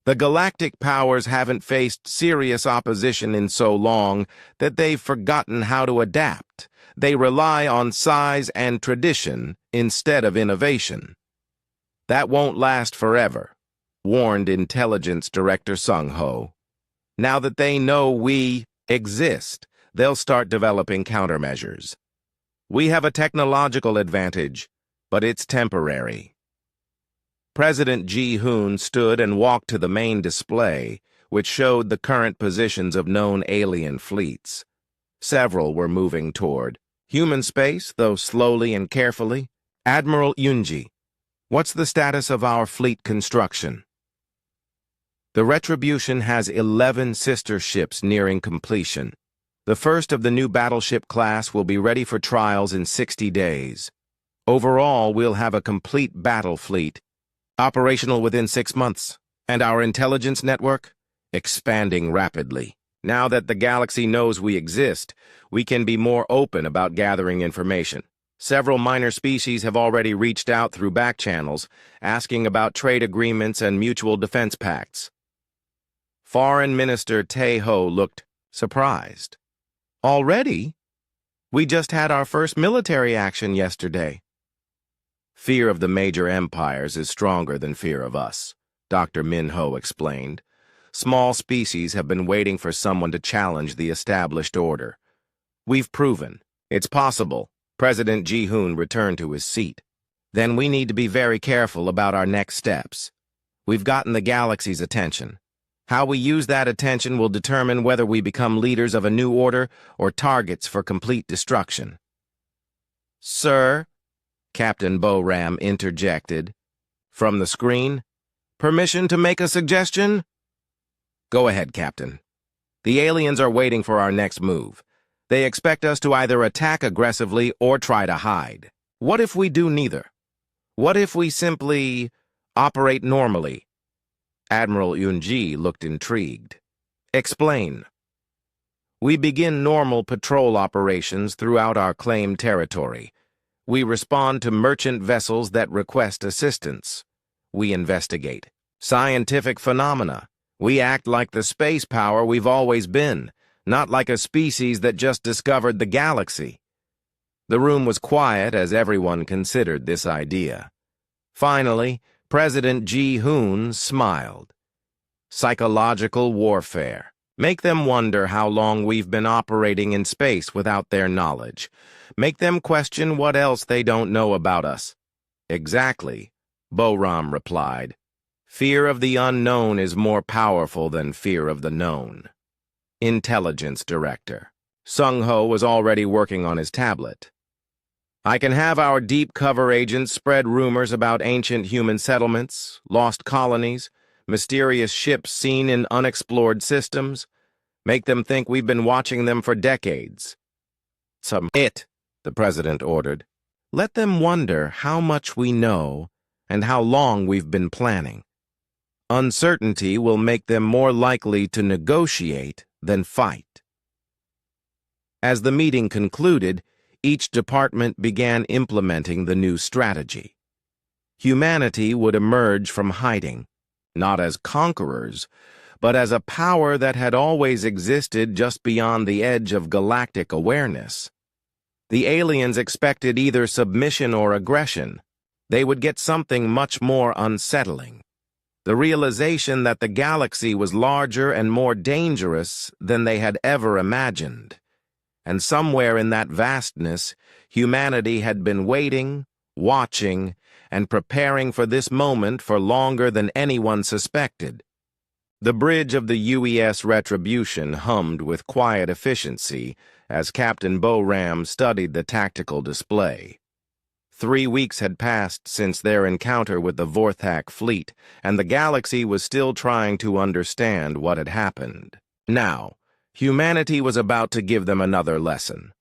The galactic powers haven't faced serious opposition in so long that they've forgotten how to adapt. They rely on size and tradition instead of innovation. That won't last forever, warned Intelligence Director Sung-ho. Now that they know we exist, they'll start developing countermeasures. We have a technological advantage, but it's temporary. President Ji-hoon stood and walked to the main display, which showed the current positions of known alien fleets. Several were moving toward human space, though slowly and carefully. Admiral Yoonji, what's the status of our fleet construction? The Retribution has 11 sister ships nearing completion. The first of the new battleship class will be ready for trials in 60 days. Overall, we'll have a complete battle fleet, operational within 6 months, and our intelligence network expanding rapidly. Now that the galaxy knows we exist, we can be more open about gathering information. Several minor species have already reached out through back channels, asking about trade agreements and mutual defense pacts. Foreign Minister Tae Ho looked surprised. Already? We just had our first military action yesterday. Fear of the major empires is stronger than fear of us, Dr. Minho explained. Small species have been waiting for someone to challenge the established order. We've proven it's possible. President Ji-hoon returned to his seat. Then we need to be very careful about our next steps. We've gotten the galaxy's attention. How we use that attention will determine whether we become leaders of a new order or targets for complete destruction. Sir, Captain Bo-Ram interjected. From the screen, permission to make a suggestion? Go ahead, Captain. The aliens are waiting for our next move. They expect us to either attack aggressively or try to hide. What if we do neither? What if we simply operate normally? Admiral Yoonji looked intrigued. Explain. We begin normal patrol operations throughout our claimed territory. We respond to merchant vessels that request assistance. We investigate scientific phenomena. We act like the space power we've always been, not like a species that just discovered the galaxy. The room was quiet as everyone considered this idea. Finally, President Ji-hoon smiled. Psychological warfare. Make them wonder how long we've been operating in space without their knowledge. Make them question what else they don't know about us. Exactly, Bo-Ram replied. Fear of the unknown is more powerful than fear of the known. Intelligence Director. Sung-Ho was already working on his tablet. I can have our deep cover agents spread rumors about ancient human settlements, lost colonies, mysterious ships seen in unexplored systems, make them think we've been watching them for decades. Submit, the president ordered. Let them wonder how much we know and how long we've been planning. Uncertainty will make them more likely to negotiate than fight. As the meeting concluded, each department began implementing the new strategy. Humanity would emerge from hiding, not as conquerors, but as a power that had always existed just beyond the edge of galactic awareness. The aliens expected either submission or aggression. They would get something much more unsettling. The realization that the galaxy was larger and more dangerous than they had ever imagined. And somewhere in that vastness, humanity had been waiting, watching, and preparing for this moment for longer than anyone suspected. The bridge of the UES Retribution hummed with quiet efficiency as Captain Bo-Ram studied the tactical display. 3 weeks had passed since their encounter with the Vorthak fleet, and the galaxy was still trying to understand what had happened. Now, humanity was about to give them another lesson.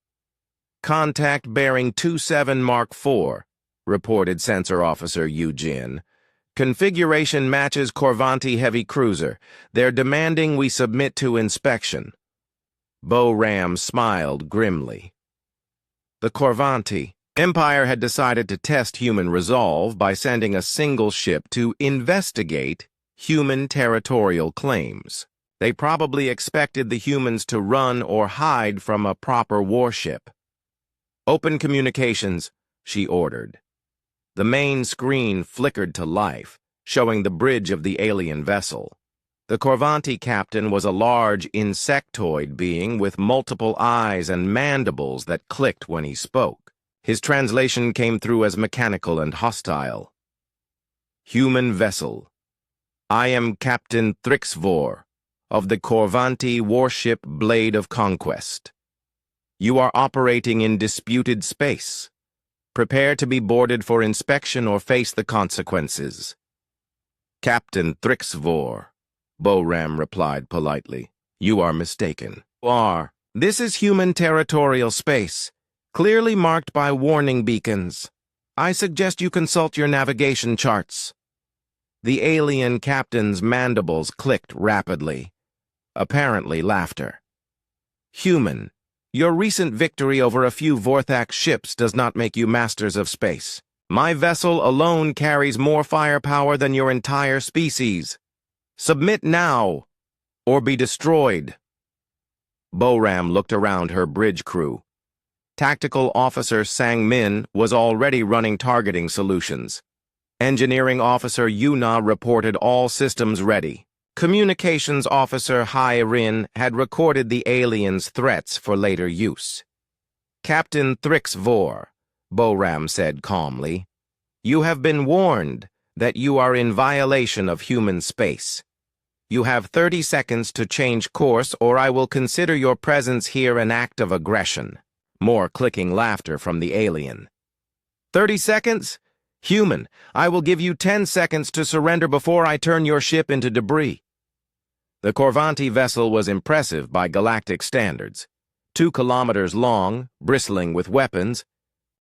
Contact bearing 27 Mark IV, reported Sensor Officer Eugene. Configuration matches Corvanti heavy cruiser. They're demanding we submit to inspection. Bo-Ram smiled grimly. The Corvanti. Empire had decided to test human resolve by sending a single ship to investigate human territorial claims. They probably expected the humans to run or hide from a proper warship. Open communications, she ordered. The main screen flickered to life, showing the bridge of the alien vessel. The Corvanti captain was a large insectoid being with multiple eyes and mandibles that clicked when he spoke. His translation came through as mechanical and hostile. Human vessel. I am Captain Thrixvor of the Corvanti warship Blade of Conquest. You are operating in disputed space. Prepare to be boarded for inspection or face the consequences. Captain Thrixvor, Bo-Ram replied politely. You are mistaken. This is human territorial space, clearly marked by warning beacons. I suggest you consult your navigation charts. The alien captain's mandibles clicked rapidly. Apparently laughter. Human, your recent victory over a few Vorthak ships does not make you masters of space. My vessel alone carries more firepower than your entire species. Submit now, or be destroyed. Bo-Ram looked around her bridge crew. Tactical Officer Sang-Min was already running targeting solutions. Engineering Officer Yuna reported all systems ready. Communications Officer Hai-Rin had recorded the aliens' threats for later use. Captain Thrixvor, Bo-Ram said calmly, you have been warned that you are in violation of human space. You have 30 seconds to change course, or I will consider your presence here an act of aggression. More clicking laughter from the alien. 30 seconds? Human, I will give you 10 seconds to surrender before I turn your ship into debris. The Corvanti vessel was impressive by galactic standards. 2 kilometers long, bristling with weapons,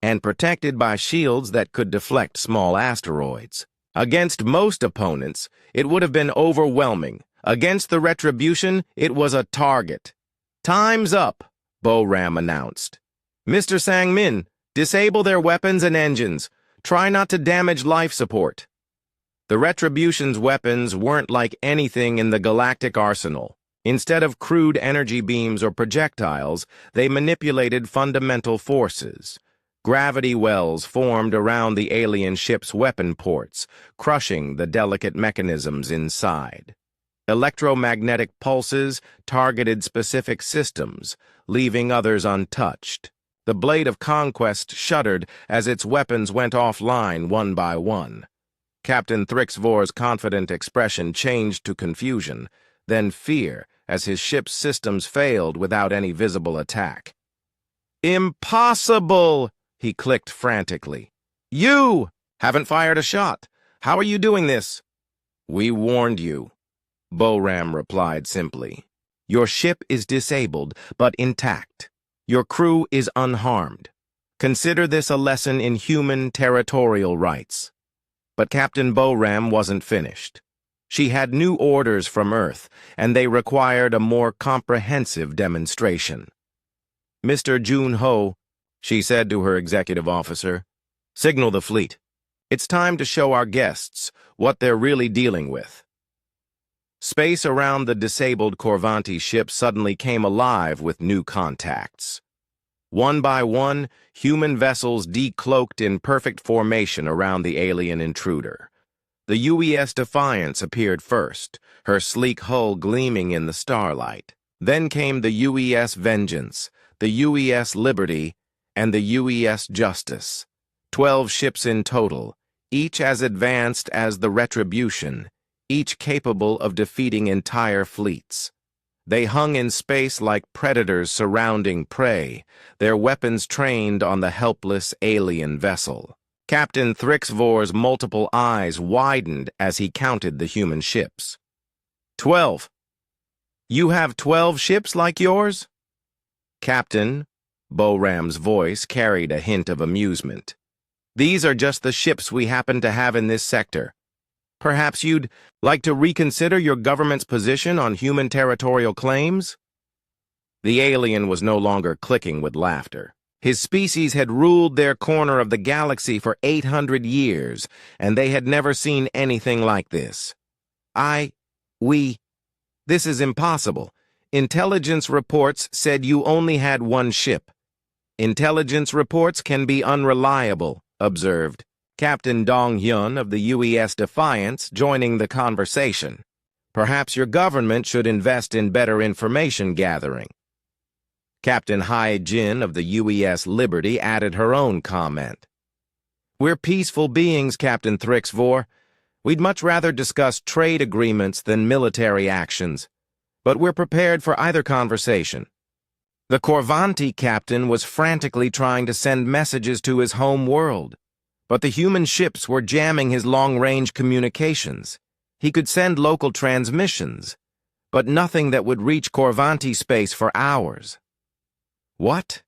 and protected by shields that could deflect small asteroids. Against most opponents, it would have been overwhelming. Against the Retribution, it was a target. Time's up, Bo-Ram announced. Mr. Sang-Min, disable their weapons and engines. Try not to damage life support. The Retribution's weapons weren't like anything in the galactic arsenal. Instead of crude energy beams or projectiles, they manipulated fundamental forces. Gravity wells formed around the alien ship's weapon ports, crushing the delicate mechanisms inside. Electromagnetic pulses targeted specific systems, leaving others untouched. The Blade of Conquest shuddered as its weapons went offline one by one. Captain Thrixvor's confident expression changed to confusion, then fear, as his ship's systems failed without any visible attack. "Impossible!" he clicked frantically. "You haven't fired a shot. How are you doing this?" "We warned you," Boram replied simply. "Your ship is disabled, but intact. Your crew is unharmed. Consider this a lesson in human territorial rights." But Captain Boram wasn't finished. She had new orders from Earth, and they required a more comprehensive demonstration. "Mr. Jun-ho," she said to her executive officer, "signal the fleet. It's time to show our guests what they're really dealing with." Space around the disabled Corvanti ship suddenly came alive with new contacts. One by one, human vessels decloaked in perfect formation around the alien intruder. The UES Defiance appeared first, her sleek hull gleaming in the starlight. Then came the UES Vengeance, the UES Liberty, and the UES Justice. 12 ships in total, each as advanced as the Retribution, each capable of defeating entire fleets. They hung in space like predators surrounding prey, their weapons trained on the helpless alien vessel. Captain Thrixvor's multiple eyes widened as he counted the human ships. 12. You have 12 ships like yours? Captain, Boram's voice carried a hint of amusement. These are just the ships we happen to have in this sector. Perhaps you'd like to reconsider your government's position on human territorial claims? The alien was no longer clicking with laughter. His species had ruled their corner of the galaxy for 800 years, and they had never seen anything like this. This is impossible. Intelligence reports said you only had one ship. Intelligence reports can be unreliable, observed Captain Dong-hyun of the UES Defiance, joining the conversation. Perhaps your government should invest in better information gathering. Captain Hai-jin of the UES Liberty added her own comment. We're peaceful beings, Captain Thrixvor. We'd much rather discuss trade agreements than military actions, but we're prepared for either conversation. The Corvanti captain was frantically trying to send messages to his home world, but the human ships were jamming his long-range communications. He could send local transmissions, but nothing that would reach Corvanti space for hours. What?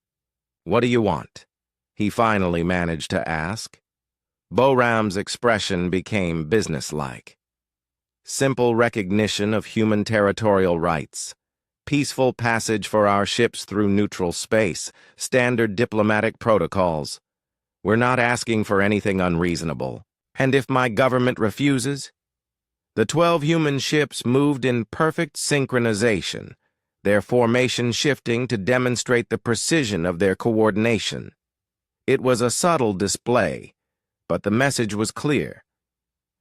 What do you want? He finally managed to ask. Boram's expression became businesslike. Simple recognition of human territorial rights. Peaceful passage for our ships through neutral space. Standard diplomatic protocols. We're not asking for anything unreasonable. And if my government refuses? The 12 human ships moved in perfect synchronization, their formation shifting to demonstrate the precision of their coordination. It was a subtle display, but the message was clear.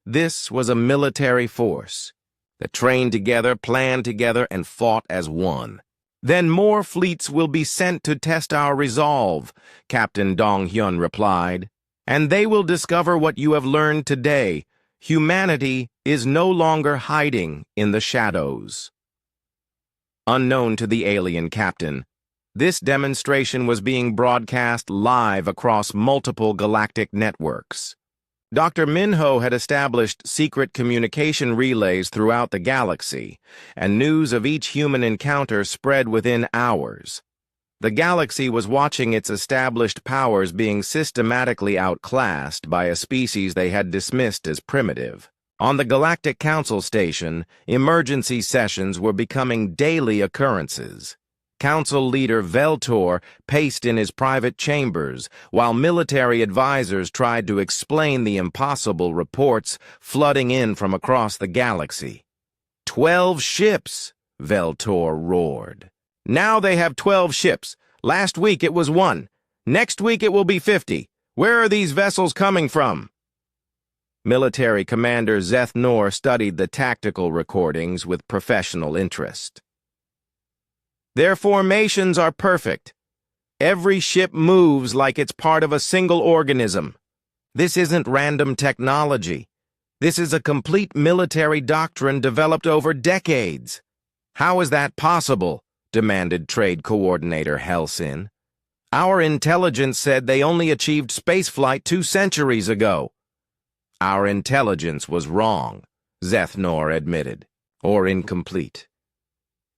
This was a military force that trained together, planned together, and fought as one. Then more fleets will be sent to test our resolve, Captain Dong-hyun replied. And they will discover what you have learned today. Humanity is no longer hiding in the shadows. Unknown to the alien captain, this demonstration was being broadcast live across multiple galactic networks. Dr. Minho had established secret communication relays throughout the galaxy, and news of each human encounter spread within hours. The galaxy was watching its established powers being systematically outclassed by a species they had dismissed as primitive. On the Galactic Council Station, emergency sessions were becoming daily occurrences. Council leader Veltor paced in his private chambers, while military advisors tried to explain the impossible reports flooding in from across the galaxy. 12 ships, Veltor roared. Now they have 12 ships. Last week it was 1. Next week it will be 50. Where are these vessels coming from? Military Commander Zeth Nor studied the tactical recordings with professional interest. Their formations are perfect. Every ship moves like it's part of a single organism. This isn't random technology. This is a complete military doctrine developed over decades. "How is that possible?" demanded Trade Coordinator Helsin. "Our intelligence said they only achieved spaceflight 2 centuries ago." "Our intelligence was wrong," Zethnor admitted, "or incomplete.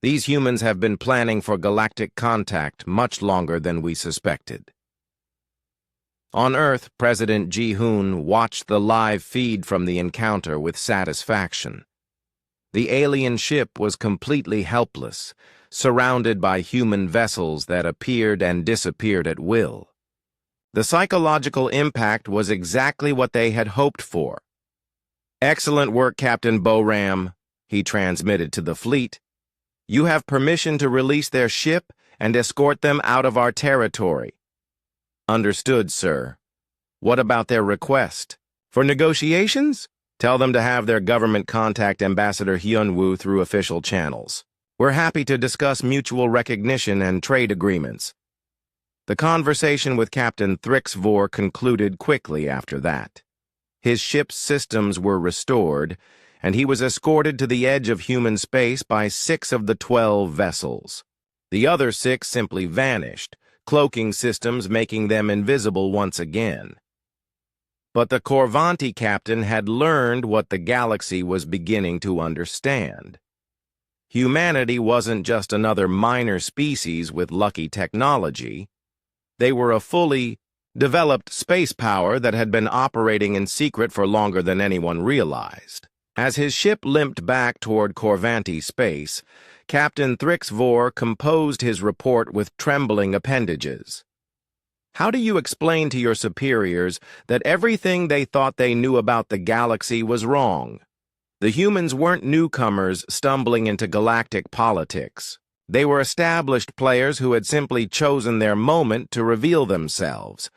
These humans have been planning for galactic contact much longer than we suspected." On Earth, President Ji-hoon watched the live feed from the encounter with satisfaction. The alien ship was completely helpless, surrounded by human vessels that appeared and disappeared at will. The psychological impact was exactly what they had hoped for. "Excellent work, Captain Boram," he transmitted to the fleet. "You have permission to release their ship and escort them out of our territory." "Understood, sir. What about their request? For negotiations? Tell them to have their government contact Ambassador Hyunwoo through official channels. We're happy to discuss mutual recognition and trade agreements." The conversation with Captain Thrixvor concluded quickly after that. His ship's systems were restored, and he was escorted to the edge of human space by 6 of the 12 vessels. The other 6 simply vanished, cloaking systems making them invisible once again. But the Corvanti captain had learned what the galaxy was beginning to understand. Humanity wasn't just another minor species with lucky technology. They were a fully developed space power that had been operating in secret for longer than anyone realized. As his ship limped back toward Corvanti space, Captain Thrixvor composed his report with trembling appendages. "How do you explain to your superiors that everything they thought they knew about the galaxy was wrong? The humans weren't newcomers stumbling into galactic politics. They were established players who had simply chosen their moment to reveal themselves,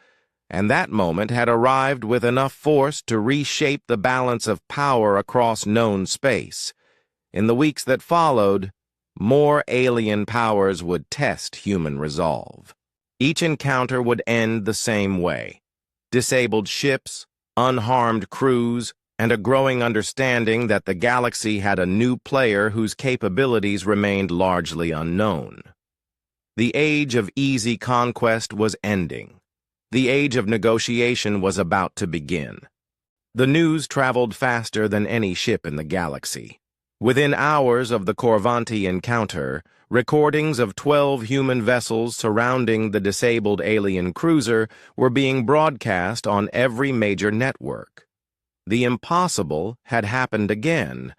and that moment had arrived with enough force to reshape the balance of power across known space. In the weeks that followed, more alien powers would test human resolve. Each encounter would end the same way: disabled ships, unharmed crews, and a growing understanding that the galaxy had a new player whose capabilities remained largely unknown. The age of easy conquest was ending. The age of negotiation was about to begin. The news traveled faster than any ship in the galaxy. Within hours of the Corvanti encounter, recordings of 12 human vessels surrounding the disabled alien cruiser were being broadcast on every major network. The impossible had happened again,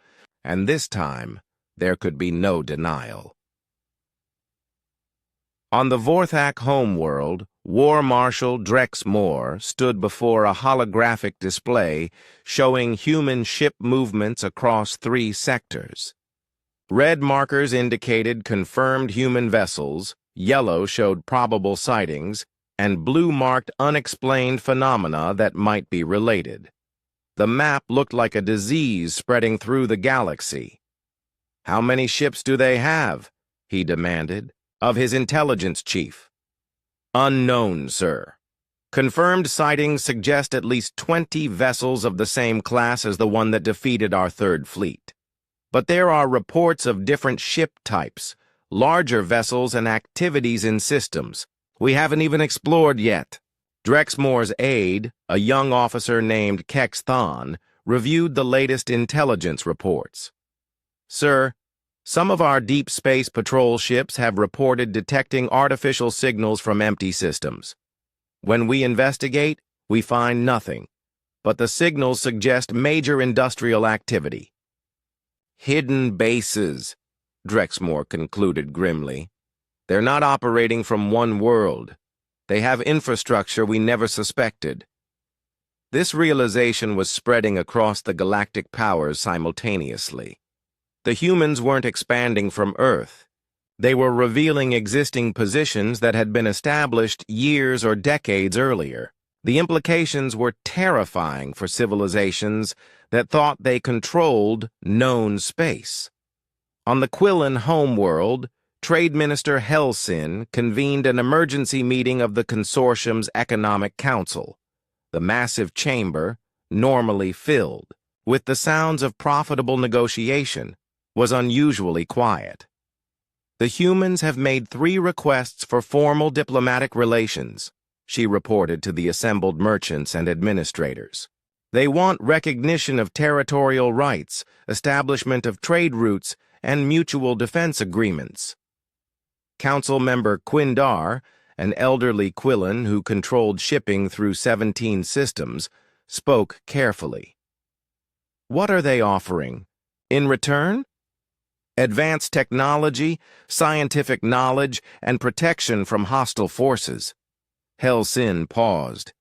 and this time there could be no denial. On the Vorthak homeworld, War Marshal Drex Moore stood before a holographic display showing human ship movements across 3 sectors. Red markers indicated confirmed human vessels, yellow showed probable sightings, and blue marked unexplained phenomena that might be related. The map looked like a disease spreading through the galaxy. "How many ships do they have?" he demanded of his intelligence chief. "Unknown, sir. Confirmed sightings suggest at least 20 vessels of the same class as the one that defeated our 3rd fleet. But there are reports of different ship types, larger vessels, and activities in systems we haven't even explored yet." Drexmore's aide, a young officer named Kex Thon, reviewed the latest intelligence reports. "Sir, some of our deep space patrol ships have reported detecting artificial signals from empty systems. When we investigate, we find nothing, but the signals suggest major industrial activity." "Hidden bases," Drexmore concluded grimly. "They're not operating from one world. They have infrastructure we never suspected." This realization was spreading across the galactic powers simultaneously. The humans weren't expanding from Earth. They were revealing existing positions that had been established years or decades earlier. The implications were terrifying for civilizations that thought they controlled known space. On the Quillen homeworld, Trade Minister Helsin convened an emergency meeting of the consortium's Economic Council. The massive chamber, normally filled with the sounds of profitable negotiation, was unusually quiet. The humans have made 3 requests for formal diplomatic relations, she reported to the assembled merchants and administrators. They want recognition of territorial rights, establishment of trade routes, and mutual defense agreements. Council member Quindar, an elderly Quillan who controlled shipping through 17 systems, spoke carefully. What are they offering? In return? Advanced technology, scientific knowledge, and protection from hostile forces. Helsin paused.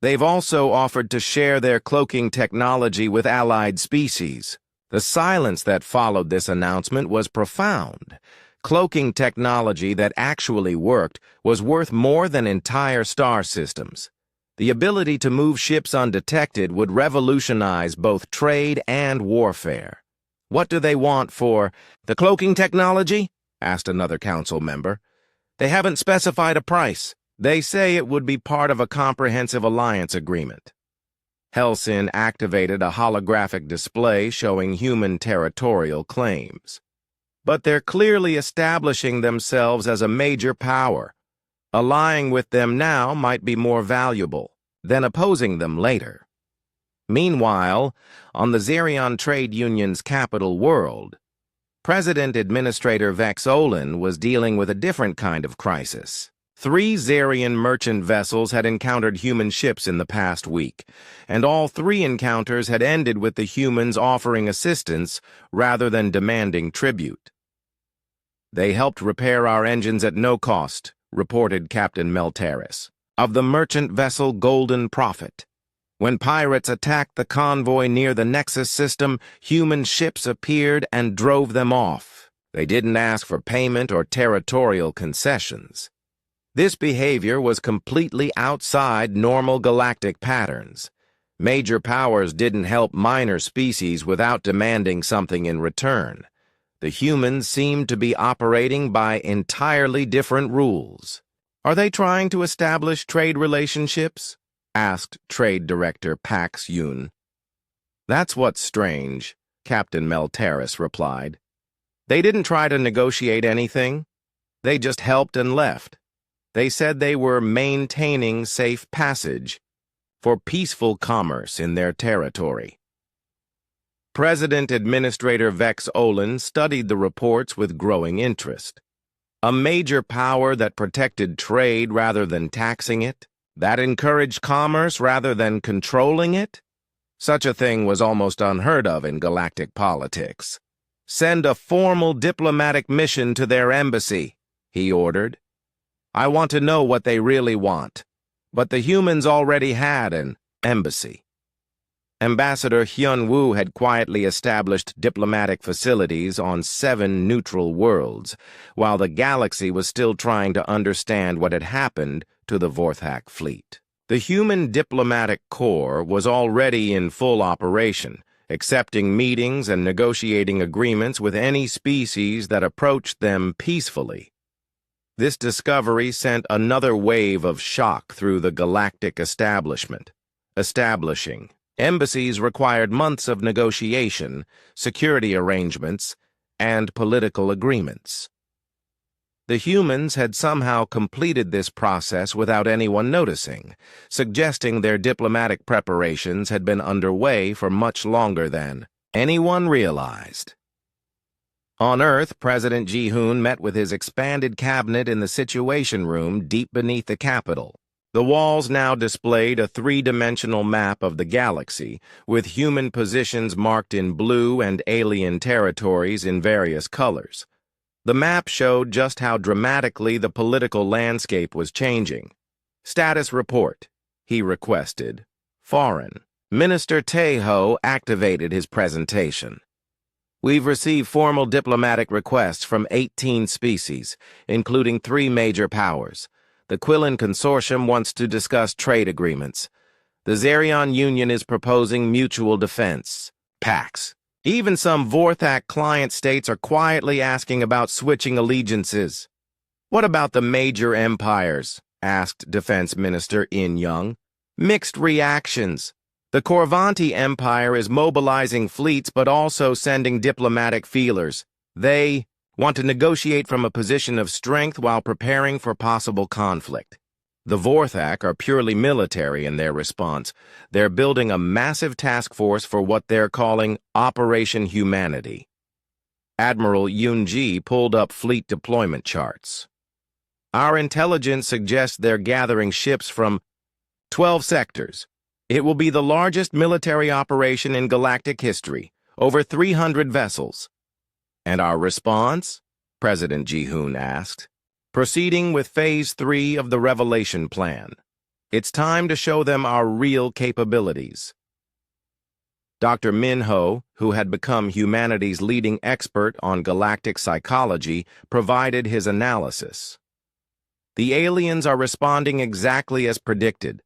They've also offered to share their cloaking technology with allied species. The silence that followed this announcement was profound. Cloaking technology that actually worked was worth more than entire star systems. The ability to move ships undetected would revolutionize both trade and warfare. What do they want for the cloaking technology? Asked another council member. They haven't specified a price. They say it would be part of a comprehensive alliance agreement. Helsin activated a holographic display showing human territorial claims. But they're clearly establishing themselves as a major power. Allying with them now might be more valuable than opposing them later. Meanwhile, on the Zerion Trade Union's capital world, President Administrator Vex Olin was dealing with a different kind of crisis. 3 Zerion merchant vessels had encountered human ships in the past week, and all 3 encounters had ended with the humans offering assistance rather than demanding tribute. They helped repair our engines at no cost, reported Captain Melteris, of the merchant vessel Golden Prophet. When pirates attacked the convoy near the Nexus system, human ships appeared and drove them off. They didn't ask for payment or territorial concessions. This behavior was completely outside normal galactic patterns. Major powers didn't help minor species without demanding something in return. The humans seemed to be operating by entirely different rules. Are they trying to establish trade relationships? Asked Trade Director Pax Yun. That's what's strange, Captain Melteris replied. They didn't try to negotiate anything. They just helped and left. They said they were maintaining safe passage for peaceful commerce in their territory. President Administrator Vex Olin studied the reports with growing interest. A major power that protected trade rather than taxing it, that encouraged commerce rather than controlling it? Such a thing was almost unheard of in galactic politics. Send a formal diplomatic mission to their embassy, he ordered. I want to know what they really want. But the humans already had an embassy. Ambassador Hyun-woo had quietly established diplomatic facilities on 7 neutral worlds, while the galaxy was still trying to understand what had happened to the Vorthak fleet. The human diplomatic corps was already in full operation, accepting meetings and negotiating agreements with any species that approached them peacefully. This discovery sent another wave of shock through the galactic establishment. Establishing embassies required months of negotiation, security arrangements, and political agreements. The humans had somehow completed this process without anyone noticing, suggesting their diplomatic preparations had been underway for much longer than anyone realized. On Earth, President Ji-hoon met with his expanded cabinet in the Situation Room deep beneath the Capitol. The walls now displayed a 3-dimensional map of the galaxy, with human positions marked in blue and alien territories in various colors. The map showed just how dramatically the political landscape was changing. Status report, he requested. Foreign. Minister Tae-ho activated his presentation. We've received formal diplomatic requests from 18 species, including 3 major powers. The Quillan Consortium wants to discuss trade agreements. The Zerion Union is proposing mutual defense. Pax. Even some Vorthak client states are quietly asking about switching allegiances. What about the major empires? Asked Defense Minister In Young. Mixed reactions. The Corvanti Empire is mobilizing fleets but also sending diplomatic feelers. They want to negotiate from a position of strength while preparing for possible conflict. The Vorthak are purely military in their response. They're building a massive task force for what they're calling Operation Humanity. Admiral Yunji pulled up fleet deployment charts. Our intelligence suggests they're gathering ships from 12 sectors. It will be the largest military operation in galactic history, over 300 vessels. And our response? President Ji-hoon asked. Proceeding with Phase 3 of the Revelation Plan. It's time to show them our real capabilities. Dr. Min-ho, who had become humanity's leading expert on galactic psychology, provided his analysis. The aliens are responding exactly as predicted.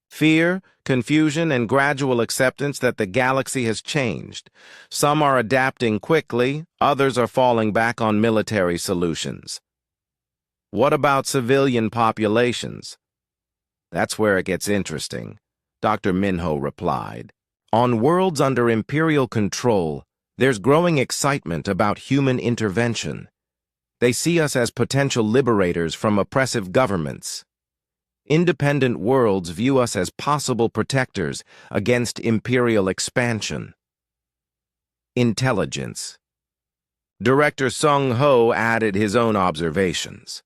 Fear, confusion, and gradual acceptance that the galaxy has changed. Some are adapting quickly, others are falling back on military solutions. What about civilian populations? That's where it gets interesting, Dr. Min-ho replied. On worlds under imperial control, there's growing excitement about human intervention. They see us as potential liberators from oppressive governments. Independent worlds view us as possible protectors against imperial expansion. Intelligence. Director Sung-ho added his own observations.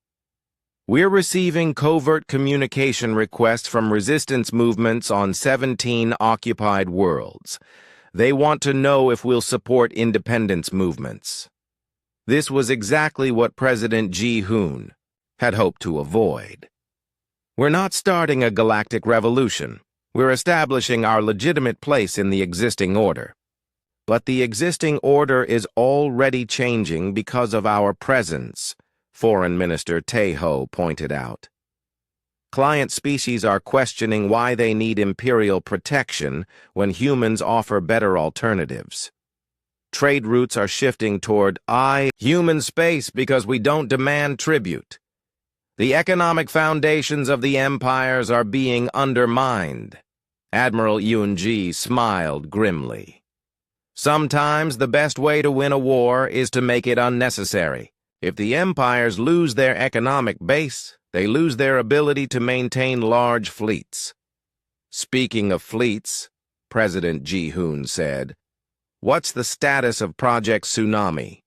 We're receiving covert communication requests from resistance movements on 17 occupied worlds. They want to know if we'll support independence movements. This was exactly what President Ji-hoon had hoped to avoid. We're not starting a galactic revolution. We're establishing our legitimate place in the existing order. But the existing order is already changing because of our presence, Foreign Minister Tae-ho pointed out. Client species are questioning why they need imperial protection when humans offer better alternatives. Trade routes are shifting toward human space because we don't demand tribute. The economic foundations of the empires are being undermined. Admiral Yunji smiled grimly. Sometimes the best way to win a war is to make it unnecessary. If the empires lose their economic base, they lose their ability to maintain large fleets. Speaking of fleets, President Ji-hoon said, what's the status of Project Tsunami?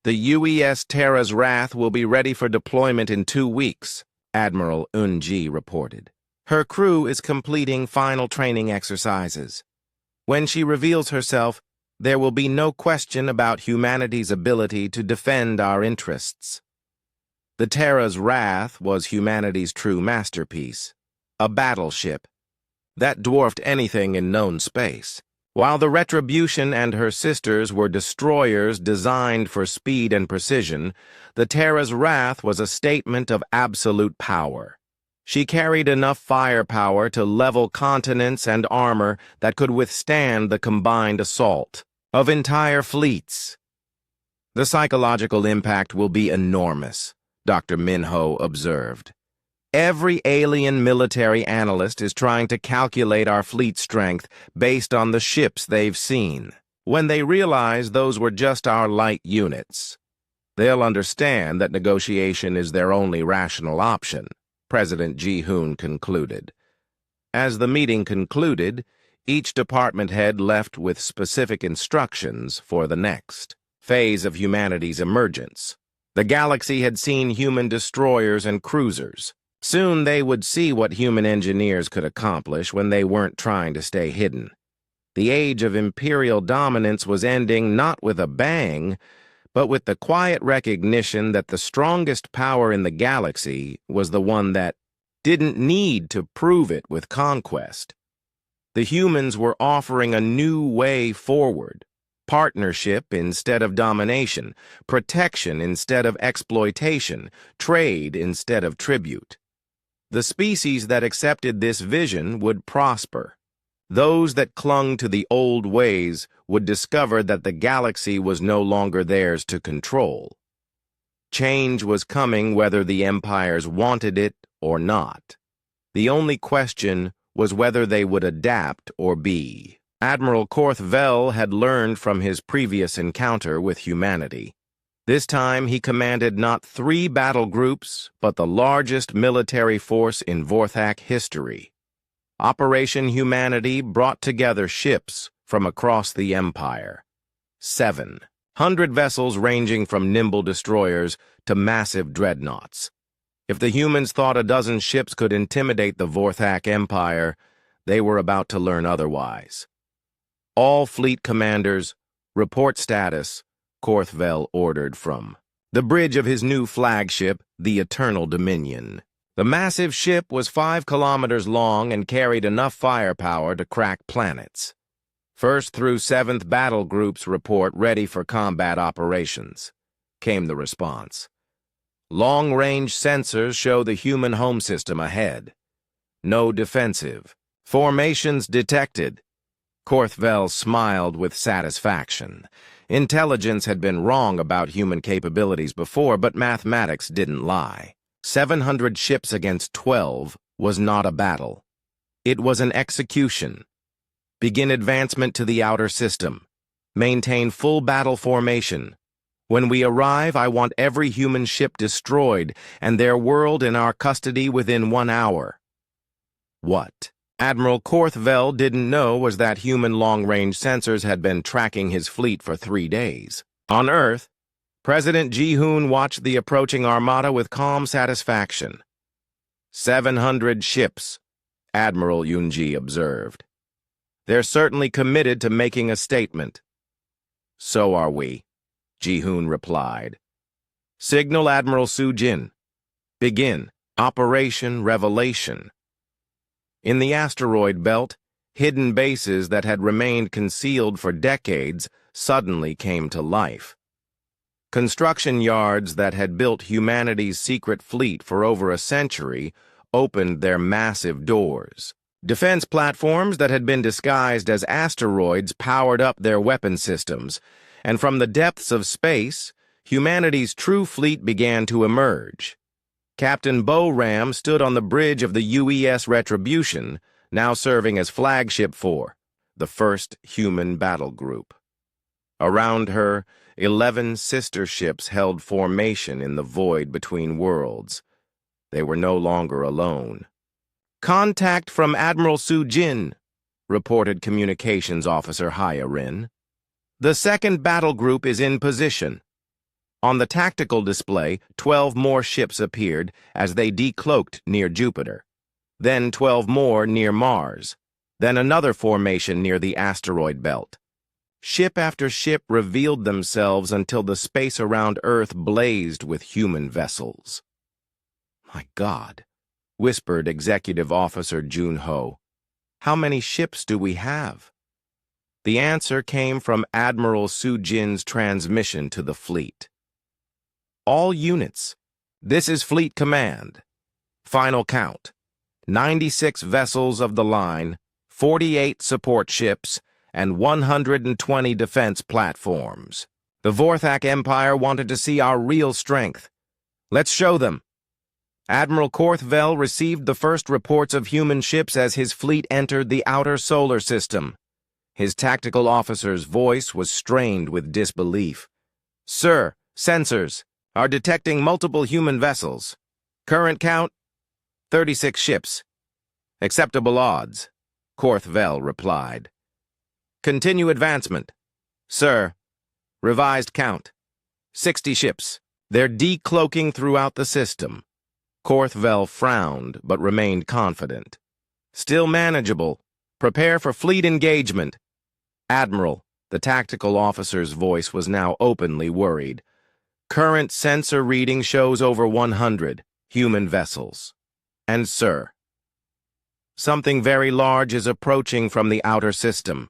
The UES Terra's Wrath will be ready for deployment in 2 weeks, Admiral Eun-ji reported. Her crew is completing final training exercises. When she reveals herself, there will be no question about humanity's ability to defend our interests. The Terra's Wrath was humanity's true masterpiece, a battleship that dwarfed anything in known space. While the Retribution and her sisters were destroyers designed for speed and precision, the Terra's Wrath was a statement of absolute power. She carried enough firepower to level continents and armor that could withstand the combined assault of entire fleets. The psychological impact will be enormous, Dr. Min-ho observed. Every alien military analyst is trying to calculate our fleet strength based on the ships they've seen. When they realize those were just our light units, they'll understand that negotiation is their only rational option, President Ji-hoon concluded. As the meeting concluded, each department head left with specific instructions for the next phase of humanity's emergence. The galaxy had seen human destroyers and cruisers. Soon they would see what human engineers could accomplish when they weren't trying to stay hidden. The age of imperial dominance was ending not with a bang, but with the quiet recognition that the strongest power in the galaxy was the one that didn't need to prove it with conquest. The humans were offering a new way forward. Partnership instead of domination, protection instead of exploitation, trade instead of tribute. The species that accepted this vision would prosper. Those that clung to the old ways would discover that the galaxy was no longer theirs to control. Change was coming whether the empires wanted it or not. The only question was whether they would adapt or be. Admiral Korth Vel had learned from his previous encounter with humanity. This time he commanded not 3 battle groups, but the largest military force in Vorthak history. Operation Humanity brought together ships from across the Empire. 700 vessels ranging from nimble destroyers to massive dreadnoughts. If the humans thought a dozen ships could intimidate the Vorthak Empire, they were about to learn otherwise. All fleet commanders, report status, Korthvel ordered from the bridge of his new flagship, the Eternal Dominion. The massive ship was 5 kilometers long and carried enough firepower to crack planets. 1st through 7th Battle Groups report ready for combat operations, came the response. Long-range sensors show the human home system ahead. No defensive. Formations detected. Korthvel smiled with satisfaction. Intelligence had been wrong about human capabilities before, but mathematics didn't lie. 700 ships against 12 was not a battle. It was an execution. Begin advancement to the outer system. Maintain full battle formation. When we arrive, I want every human ship destroyed and their world in our custody within 1 hour. What Admiral Korthvel didn't know was that human long-range sensors had been tracking his fleet for 3 days. On Earth, President Ji-hoon watched the approaching armada with calm satisfaction. 700 ships, Admiral Yoon-ji observed. They're certainly committed to making a statement. So are we, Ji-hoon replied. Signal Admiral Soo-jin. Begin Operation Revelation. In the asteroid belt, hidden bases that had remained concealed for decades suddenly came to life. Construction yards that had built humanity's secret fleet for over a century opened their massive doors. Defense platforms that had been disguised as asteroids powered up their weapon systems, and from the depths of space, humanity's true fleet began to emerge. Captain Bo Ram stood on the bridge of the UES Retribution, now serving as flagship for the 1st Human Battle Group. Around her, 11 sister ships held formation in the void between worlds. They were no longer alone. Contact from Admiral Soo-jin, reported Communications Officer Hya-rin. The 2nd Battle Group is in position. On the tactical display, 12 more ships appeared as they decloaked near Jupiter. Then 12 more near Mars. Then another formation near the asteroid belt. Ship after ship revealed themselves until the space around Earth blazed with human vessels. My God, whispered Executive Officer Jun-ho. How many ships do we have? The answer came from Admiral Soo-jin's transmission to the fleet. All units, this is Fleet Command. Final count, 96 vessels of the line, 48 support ships, and 120 defense platforms. The Vorthak Empire wanted to see our real strength. Let's show them. Admiral Korthvel received the first reports of human ships as his fleet entered the outer solar system. His tactical officer's voice was strained with disbelief. Sir, sensors are detecting multiple human vessels. Current count, 36 ships. Acceptable odds, Korthvel replied. Continue advancement. Sir, revised count, 60 ships. They're decloaking throughout the system. Korthvel frowned, but remained confident. Still manageable. Prepare for fleet engagement. Admiral, the tactical officer's voice was now openly worried. Current sensor reading shows over 100 human vessels. And sir, something very large is approaching from the outer system.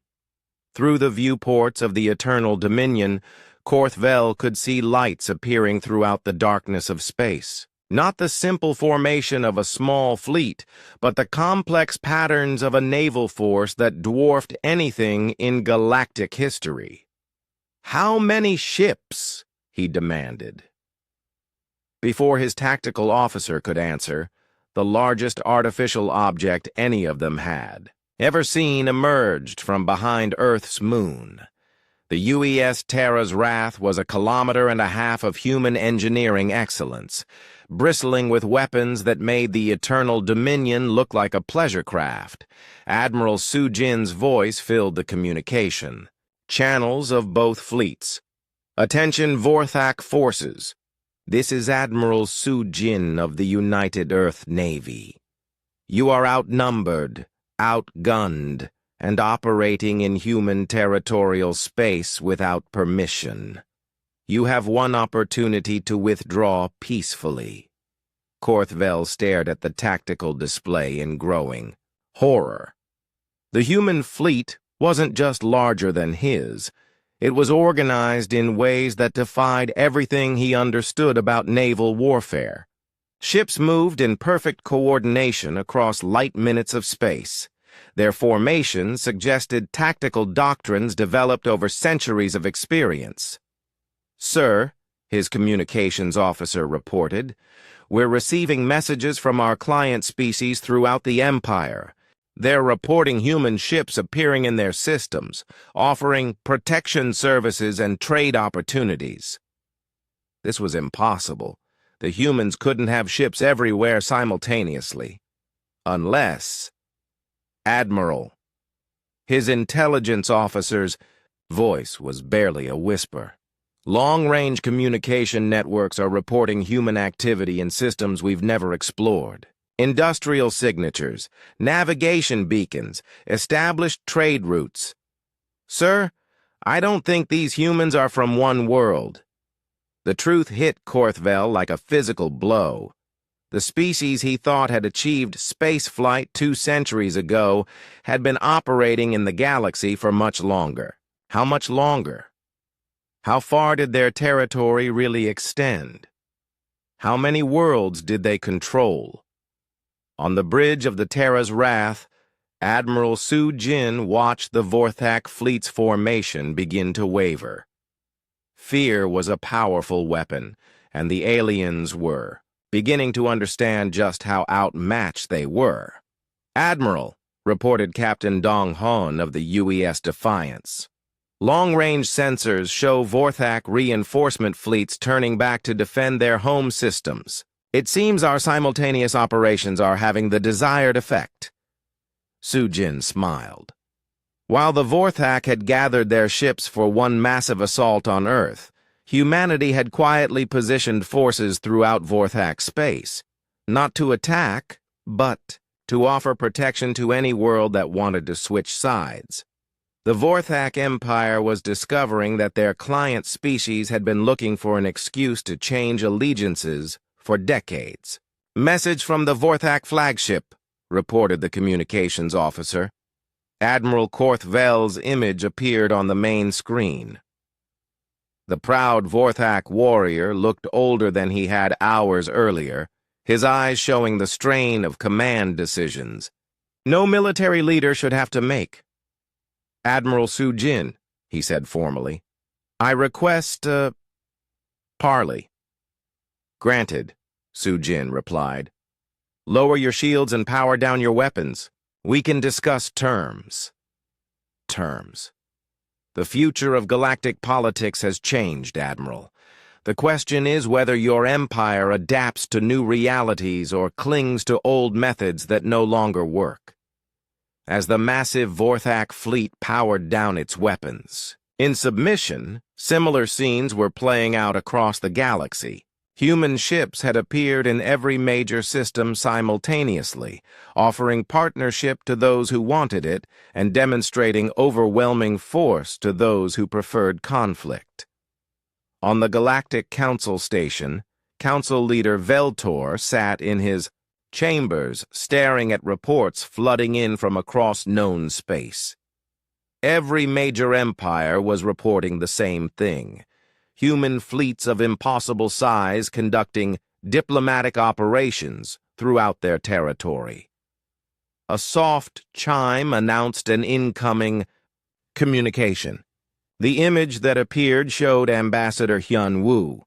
Through the viewports of the Eternal Dominion, Korthvel could see lights appearing throughout the darkness of space. Not the simple formation of a small fleet, but the complex patterns of a naval force that dwarfed anything in galactic history. How many ships? He demanded. Before his tactical officer could answer, the largest artificial object any of them had ever seen emerged from behind Earth's moon. The UES Terra's Wrath was a kilometer and a half of human engineering excellence, bristling with weapons that made the Eternal Dominion look like a pleasure craft. Admiral Su Jin's voice filled the communication. Channels of both fleets. Attention Vorthak forces. This is Admiral Su Jin of the United Earth Navy. You are outnumbered, outgunned, and operating in human territorial space without permission. You have one opportunity to withdraw peacefully. Korthvel stared at the tactical display in growing horror. The human fleet wasn't just larger than his. It was organized in ways that defied everything he understood about naval warfare. Ships moved in perfect coordination across light minutes of space. Their formation suggested tactical doctrines developed over centuries of experience. "Sir," his communications officer reported, "we're receiving messages from our client species throughout the Empire. They're reporting human ships appearing in their systems, offering protection services and trade opportunities." This was impossible. The humans couldn't have ships everywhere simultaneously. Unless... Admiral. His intelligence officer's voice was barely a whisper. Long-range communication networks are reporting human activity in systems we've never explored. Industrial signatures, navigation beacons, established trade routes. "Sir, I don't think these humans are from one world." The truth hit Korthvel like a physical blow. The species he thought had achieved spaceflight 2 centuries ago had been operating in the galaxy for much longer. How much longer? How far did their territory really extend? How many worlds did they control? On the bridge of the Terra's Wrath, Admiral Su Jin watched the Vorthak fleet's formation begin to waver. Fear was a powerful weapon, and the aliens were beginning to understand just how outmatched they were. "Admiral," reported Captain Dong Hon of the UES Defiance. "Long-range sensors show Vorthak reinforcement fleets turning back to defend their home systems. It seems our simultaneous operations are having the desired effect." Su Jin smiled. While the Vorthak had gathered their ships for one massive assault on Earth, humanity had quietly positioned forces throughout Vorthak space, not to attack, but to offer protection to any world that wanted to switch sides. The Vorthak Empire was discovering that their client species had been looking for an excuse to change allegiances for decades. "Message from the Vorthak flagship," reported the communications officer. Admiral Korthvel's image appeared on the main screen. The proud Vorthak warrior looked older than he had hours earlier, his eyes showing the strain of command decisions no military leader should have to make. "Admiral Su Jin," he said formally, "I request, parley." "Granted," Su Jin replied. "Lower your shields and power down your weapons. We can discuss terms." Terms. The future of galactic politics has changed, Admiral. The question is whether your empire adapts to new realities or clings to old methods that no longer work. As the massive Vorthak fleet powered down its weapons, in submission, similar scenes were playing out across the galaxy. Human ships had appeared in every major system simultaneously, offering partnership to those who wanted it and demonstrating overwhelming force to those who preferred conflict. On the Galactic Council station, Council leader Veltor sat in his chambers staring at reports flooding in from across known space. Every major empire was reporting the same thing. Human fleets of impossible size conducting diplomatic operations throughout their territory. A soft chime announced an incoming communication. The image that appeared showed Ambassador Hyun Woo,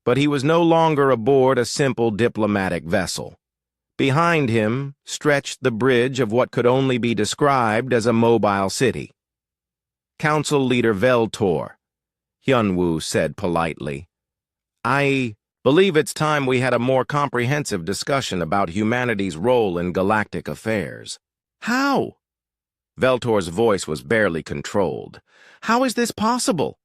but he was no longer aboard a simple diplomatic vessel. Behind him stretched the bridge of what could only be described as a mobile city. Council Leader Veltor, Hyunwoo said politely. I believe it's time we had a more comprehensive discussion about humanity's role in galactic affairs. How? Veltor's voice was barely controlled. How is this possible?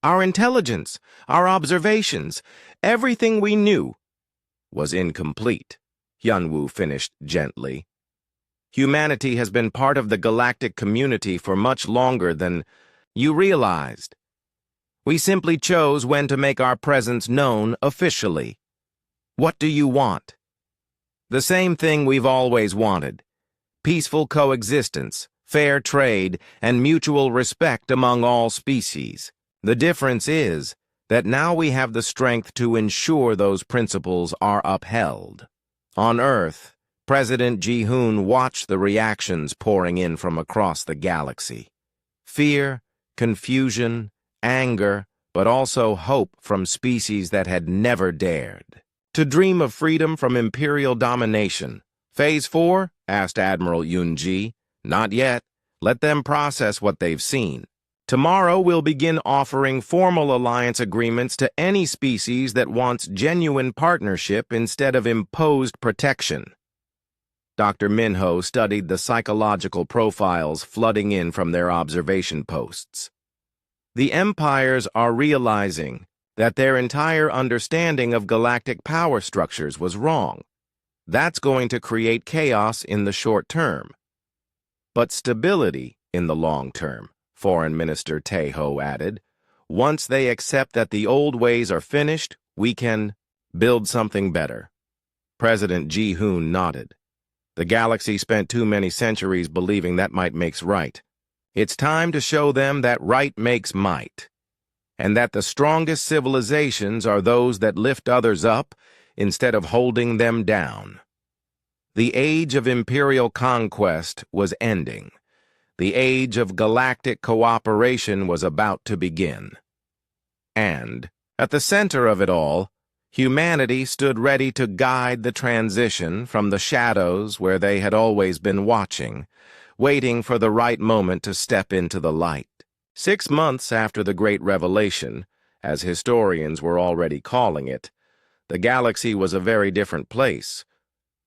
Our intelligence, our observations, everything we knew was incomplete, Hyunwoo finished gently. Humanity has been part of the galactic community for much longer than you realized. We simply chose when to make our presence known officially. What do you want? The same thing we've always wanted. Peaceful coexistence, fair trade, and mutual respect among all species. The difference is that now we have the strength to ensure those principles are upheld. On Earth, President Ji-hoon watched the reactions pouring in from across the galaxy. Fear, confusion, anger, but also hope from species that had never dared to dream of freedom from imperial domination. Phase 4? Asked Admiral Yoon-ji. Not yet. Let them process what they've seen. Tomorrow we'll begin offering formal alliance agreements to any species that wants genuine partnership instead of imposed protection. Dr. Minho studied the psychological profiles flooding in from their observation posts. The empires are realizing that their entire understanding of galactic power structures was wrong. That's going to create chaos in the short term, but stability in the long term, Foreign Minister Taeho added. Once they accept that the old ways are finished, we can build something better. President Ji-hoon nodded. The galaxy spent too many centuries believing that might makes right. It's time to show them that right makes might, and that the strongest civilizations are those that lift others up instead of holding them down. The age of imperial conquest was ending. The age of galactic cooperation was about to begin. And, at the center of it all, humanity stood ready to guide the transition from the shadows where they had always been watching, waiting for the right moment to step into the light. 6 months after the Great Revelation, as historians were already calling it, the galaxy was a very different place.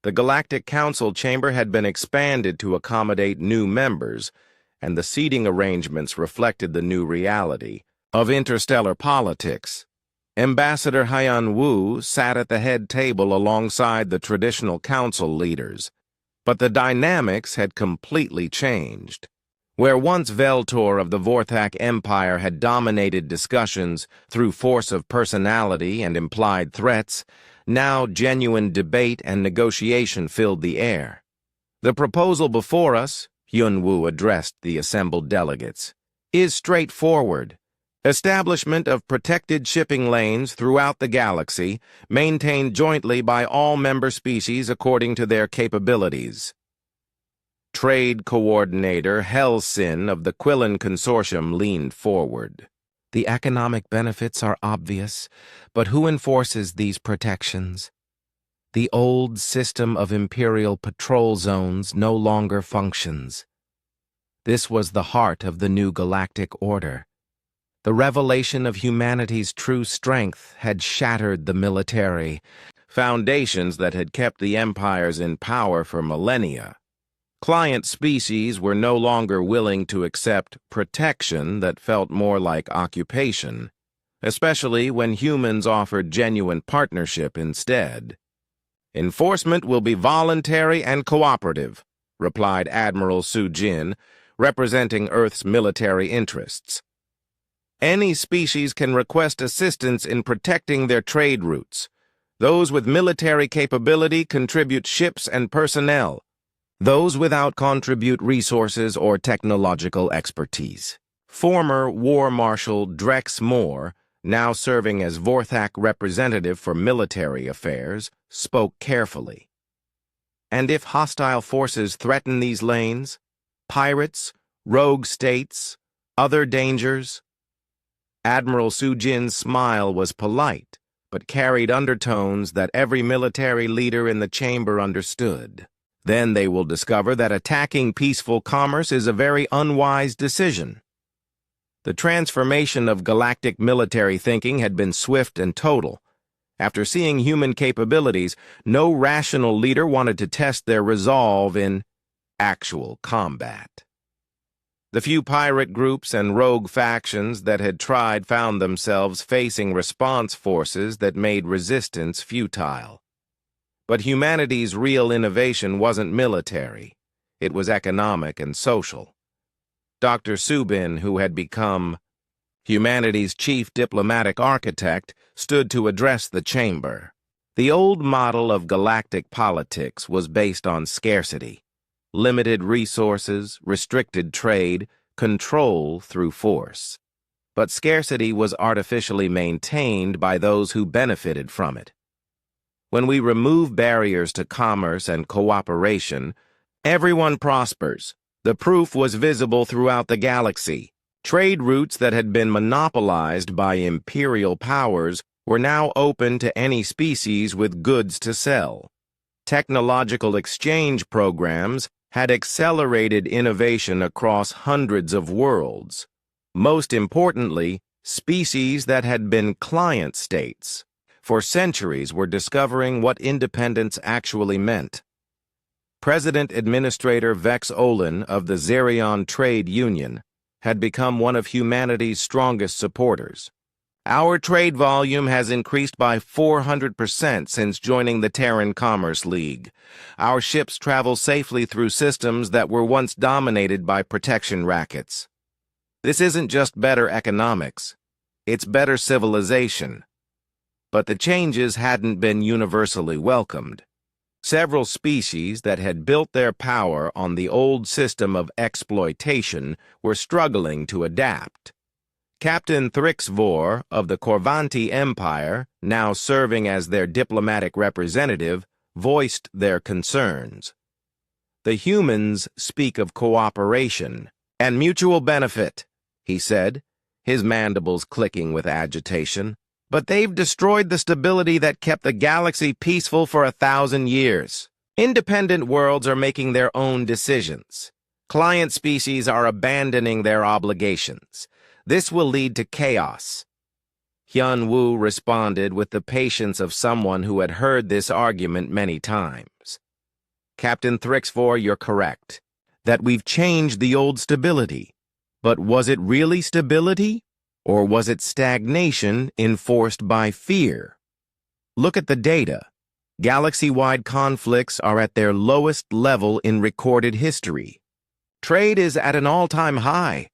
The Galactic Council chamber had been expanded to accommodate new members, and the seating arrangements reflected the new reality of interstellar politics. Ambassador Hyun-woo sat at the head table alongside the traditional council leaders, but the dynamics had completely changed. Where once Veltor of the Vorthak Empire had dominated discussions through force of personality and implied threats, now genuine debate and negotiation filled the air. The proposal before us, Hyun-woo addressed the assembled delegates, is straightforward. Establishment of protected shipping lanes throughout the galaxy, maintained jointly by all member species according to their capabilities. Trade Coordinator Helsin of the Quillen Consortium leaned forward. The economic benefits are obvious, but who enforces these protections? The old system of imperial patrol zones no longer functions. This was the heart of the new galactic order. The revelation of humanity's true strength had shattered the military, foundations that had kept the empires in power for millennia. Client species were no longer willing to accept protection that felt more like occupation, especially when humans offered genuine partnership instead. Enforcement will be voluntary and cooperative, replied Admiral Soo-jin, representing Earth's military interests. Any species can request assistance in protecting their trade routes. Those with military capability contribute ships and personnel. Those without contribute resources or technological expertise. Former War Marshal Drex Moore, now serving as Vorthak representative for military affairs, spoke carefully. And if hostile forces threaten these lanes? Pirates, rogue states, other dangers? Admiral Soo-jin's smile was polite, but carried undertones that every military leader in the chamber understood. Then they will discover that attacking peaceful commerce is a very unwise decision. The transformation of galactic military thinking had been swift and total. After seeing human capabilities, no rational leader wanted to test their resolve in actual combat. The few pirate groups and rogue factions that had tried found themselves facing response forces that made resistance futile. But humanity's real innovation wasn't military. It was economic and social. Dr. Subin, who had become humanity's chief diplomatic architect, stood to address the chamber. The old model of galactic politics was based on scarcity, limited resources, restricted trade, control through force. But scarcity was artificially maintained by those who benefited from it. When we remove barriers to commerce and cooperation, everyone prospers. The proof was visible throughout the galaxy. Trade routes that had been monopolized by imperial powers were now open to any species with goods to sell. Technological exchange programs had accelerated innovation across hundreds of worlds. Most importantly, species that had been client states for centuries were discovering what independence actually meant. President Administrator Vex Olin of the Zerion Trade Union had become one of humanity's strongest supporters. Our trade volume has increased by 400% since joining the Terran Commerce League. Our ships travel safely through systems that were once dominated by protection rackets. This isn't just better economics, it's better civilization. But the changes hadn't been universally welcomed. Several species that had built their power on the old system of exploitation were struggling to adapt. Captain Thrixvor of the Corvanti Empire, now serving as their diplomatic representative, voiced their concerns. The humans speak of cooperation and mutual benefit, he said, his mandibles clicking with agitation. But they've destroyed the stability that kept the galaxy peaceful for 1,000 years. Independent worlds are making their own decisions. Client species are abandoning their obligations. This will lead to chaos. Hyun Woo responded with the patience of someone who had heard this argument many times. Captain Thrixvor, you're correct, that we've changed the old stability. But was it really stability? Or was it stagnation enforced by fear? Look at the data. Galaxy-wide conflicts are at their lowest level in recorded history. Trade is at an all-time high.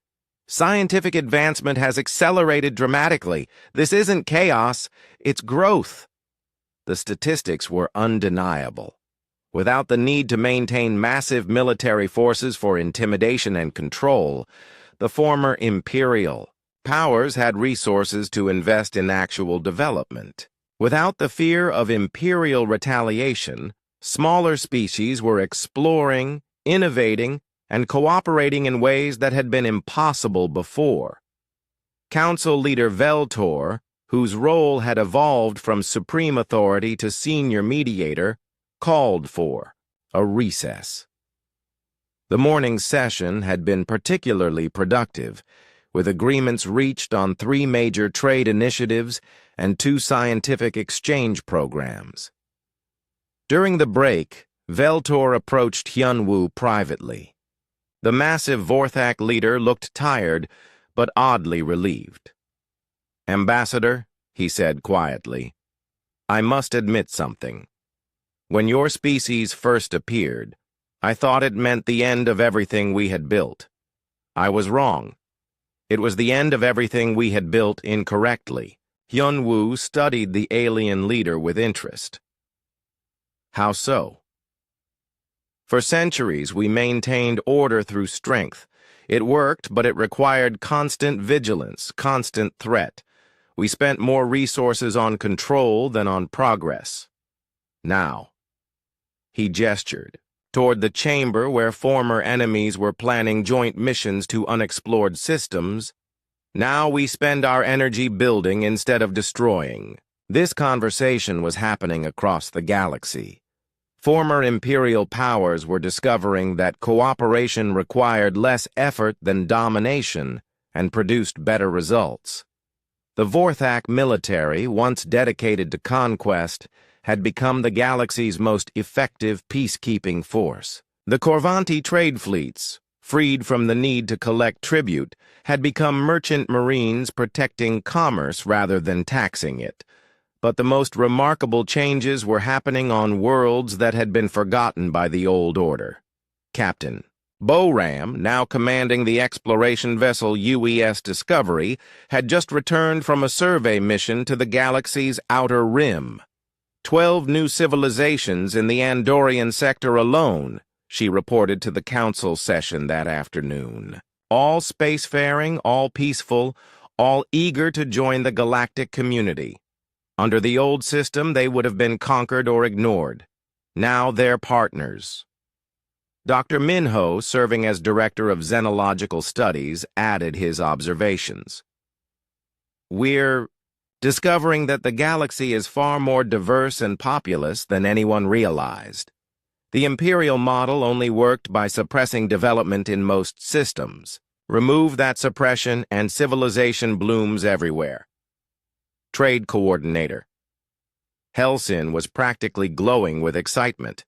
Scientific advancement has accelerated dramatically. This isn't chaos, it's growth. The statistics were undeniable. Without the need to maintain massive military forces for intimidation and control, the former imperial powers had resources to invest in actual development. Without the fear of imperial retaliation, smaller species were exploring, innovating, and cooperating in ways that had been impossible before. Council leader Veltor, whose role had evolved from supreme authority to senior mediator, called for a recess. The morning's session had been particularly productive, with agreements reached on 3 major trade initiatives and 2 scientific exchange programs. During the break, Veltor approached Hyunwoo privately. The massive Vorthak leader looked tired, but oddly relieved. "Ambassador," he said quietly, "I must admit something. When your species first appeared, I thought it meant the end of everything we had built. I was wrong. It was the end of everything we had built incorrectly." Hyunwoo studied the alien leader with interest. "How so?" "For centuries, we maintained order through strength. It worked, but it required constant vigilance, constant threat. We spent more resources on control than on progress. Now," he gestured toward the chamber where former enemies were planning joint missions to unexplored systems, "now we spend our energy building instead of destroying." This conversation was happening across the galaxy. Former imperial powers were discovering that cooperation required less effort than domination, and produced better results. The Vorthak military, once dedicated to conquest, had become the galaxy's most effective peacekeeping force. The Corvanti trade fleets, freed from the need to collect tribute, had become merchant marines protecting commerce rather than taxing it. But the most remarkable changes were happening on worlds that had been forgotten by the old order. Captain Boram, now commanding the exploration vessel UES Discovery, had just returned from a survey mission to the galaxy's outer rim. 12 new civilizations in the Andorian sector alone, she reported to the council session that afternoon. All spacefaring, all peaceful, all eager to join the galactic community. Under the old system, they would have been conquered or ignored. Now they're partners. Dr. Minho, serving as Director of Xenological Studies, added his observations. We're discovering that the galaxy is far more diverse and populous than anyone realized. The imperial model only worked by suppressing development in most systems. Remove that suppression and civilization blooms everywhere. Trade Coordinator. Helsin was practically glowing with excitement.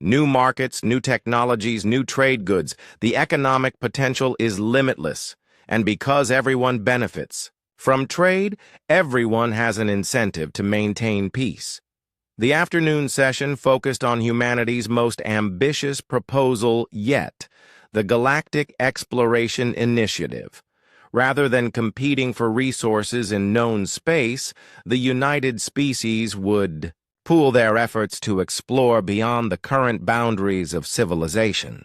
New markets, new technologies, new trade goods. The economic potential is limitless, and because everyone benefits from trade, everyone has an incentive to maintain peace. The afternoon session focused on humanity's most ambitious proposal yet, the Galactic Exploration Initiative. Rather than competing for resources in known space, the united species would pool their efforts to explore beyond the current boundaries of civilization.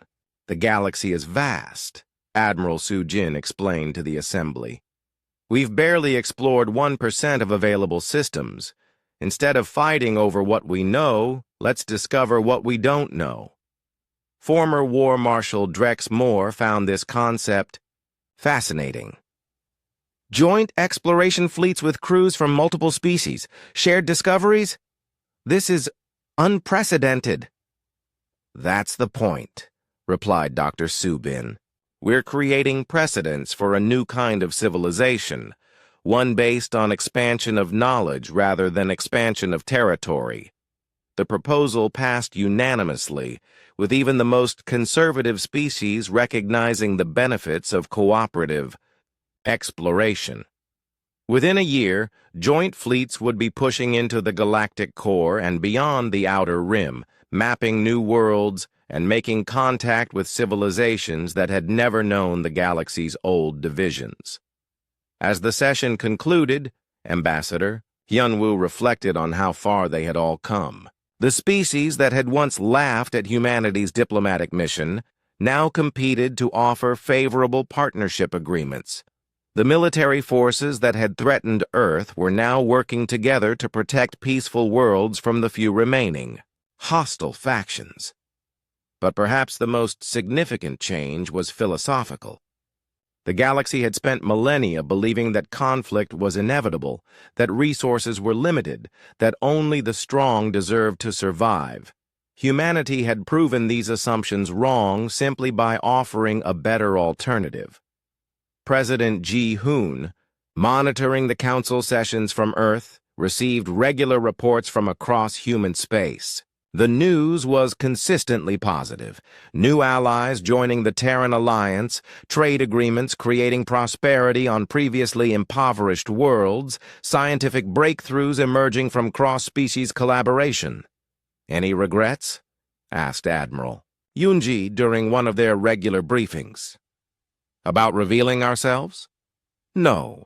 The galaxy is vast, Admiral Sujin explained to the assembly. We've barely explored 1% of available systems. Instead of fighting over what we know, let's discover what we don't know. Former War Marshal Drex Moore found this concept fascinating. Joint exploration fleets with crews from multiple species, shared discoveries? This is unprecedented. That's the point, replied Dr. Subin. We're creating precedents for a new kind of civilization, one based on expansion of knowledge rather than expansion of territory. The proposal passed unanimously, with even the most conservative species recognizing the benefits of cooperative exploration. Within a year, joint fleets would be pushing into the galactic core and beyond the outer rim, mapping new worlds and making contact with civilizations that had never known the galaxy's old divisions. As the session concluded, Ambassador Hyunwoo reflected on how far they had all come. The species that had once laughed at humanity's diplomatic mission now competed to offer favorable partnership agreements. The military forces that had threatened Earth were now working together to protect peaceful worlds from the few remaining hostile factions. But perhaps the most significant change was philosophical. The galaxy had spent millennia believing that conflict was inevitable, that resources were limited, that only the strong deserved to survive. Humanity had proven these assumptions wrong simply by offering a better alternative. President Ji-hoon, monitoring the council sessions from Earth, received regular reports from across human space. The news was consistently positive. New allies joining the Terran Alliance, trade agreements creating prosperity on previously impoverished worlds, scientific breakthroughs emerging from cross-species collaboration. Any regrets? Asked Admiral Yoonji during one of their regular briefings. About revealing ourselves? No.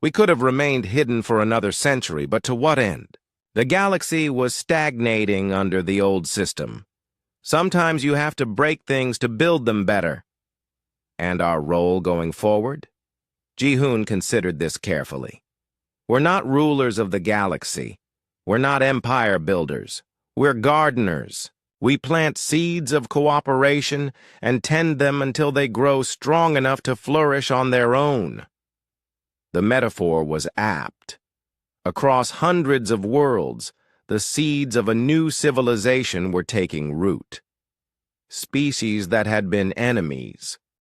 We could have remained hidden for another century, but to what end? The galaxy was stagnating under the old system. Sometimes you have to break things to build them better. And our role going forward? Ji-hoon considered this carefully. We're not rulers of the galaxy. We're not empire builders. We're gardeners. We plant seeds of cooperation and tend them until they grow strong enough to flourish on their own. The metaphor was apt. Across hundreds of worlds, the seeds of a new civilization were taking root. Species that had been enemies,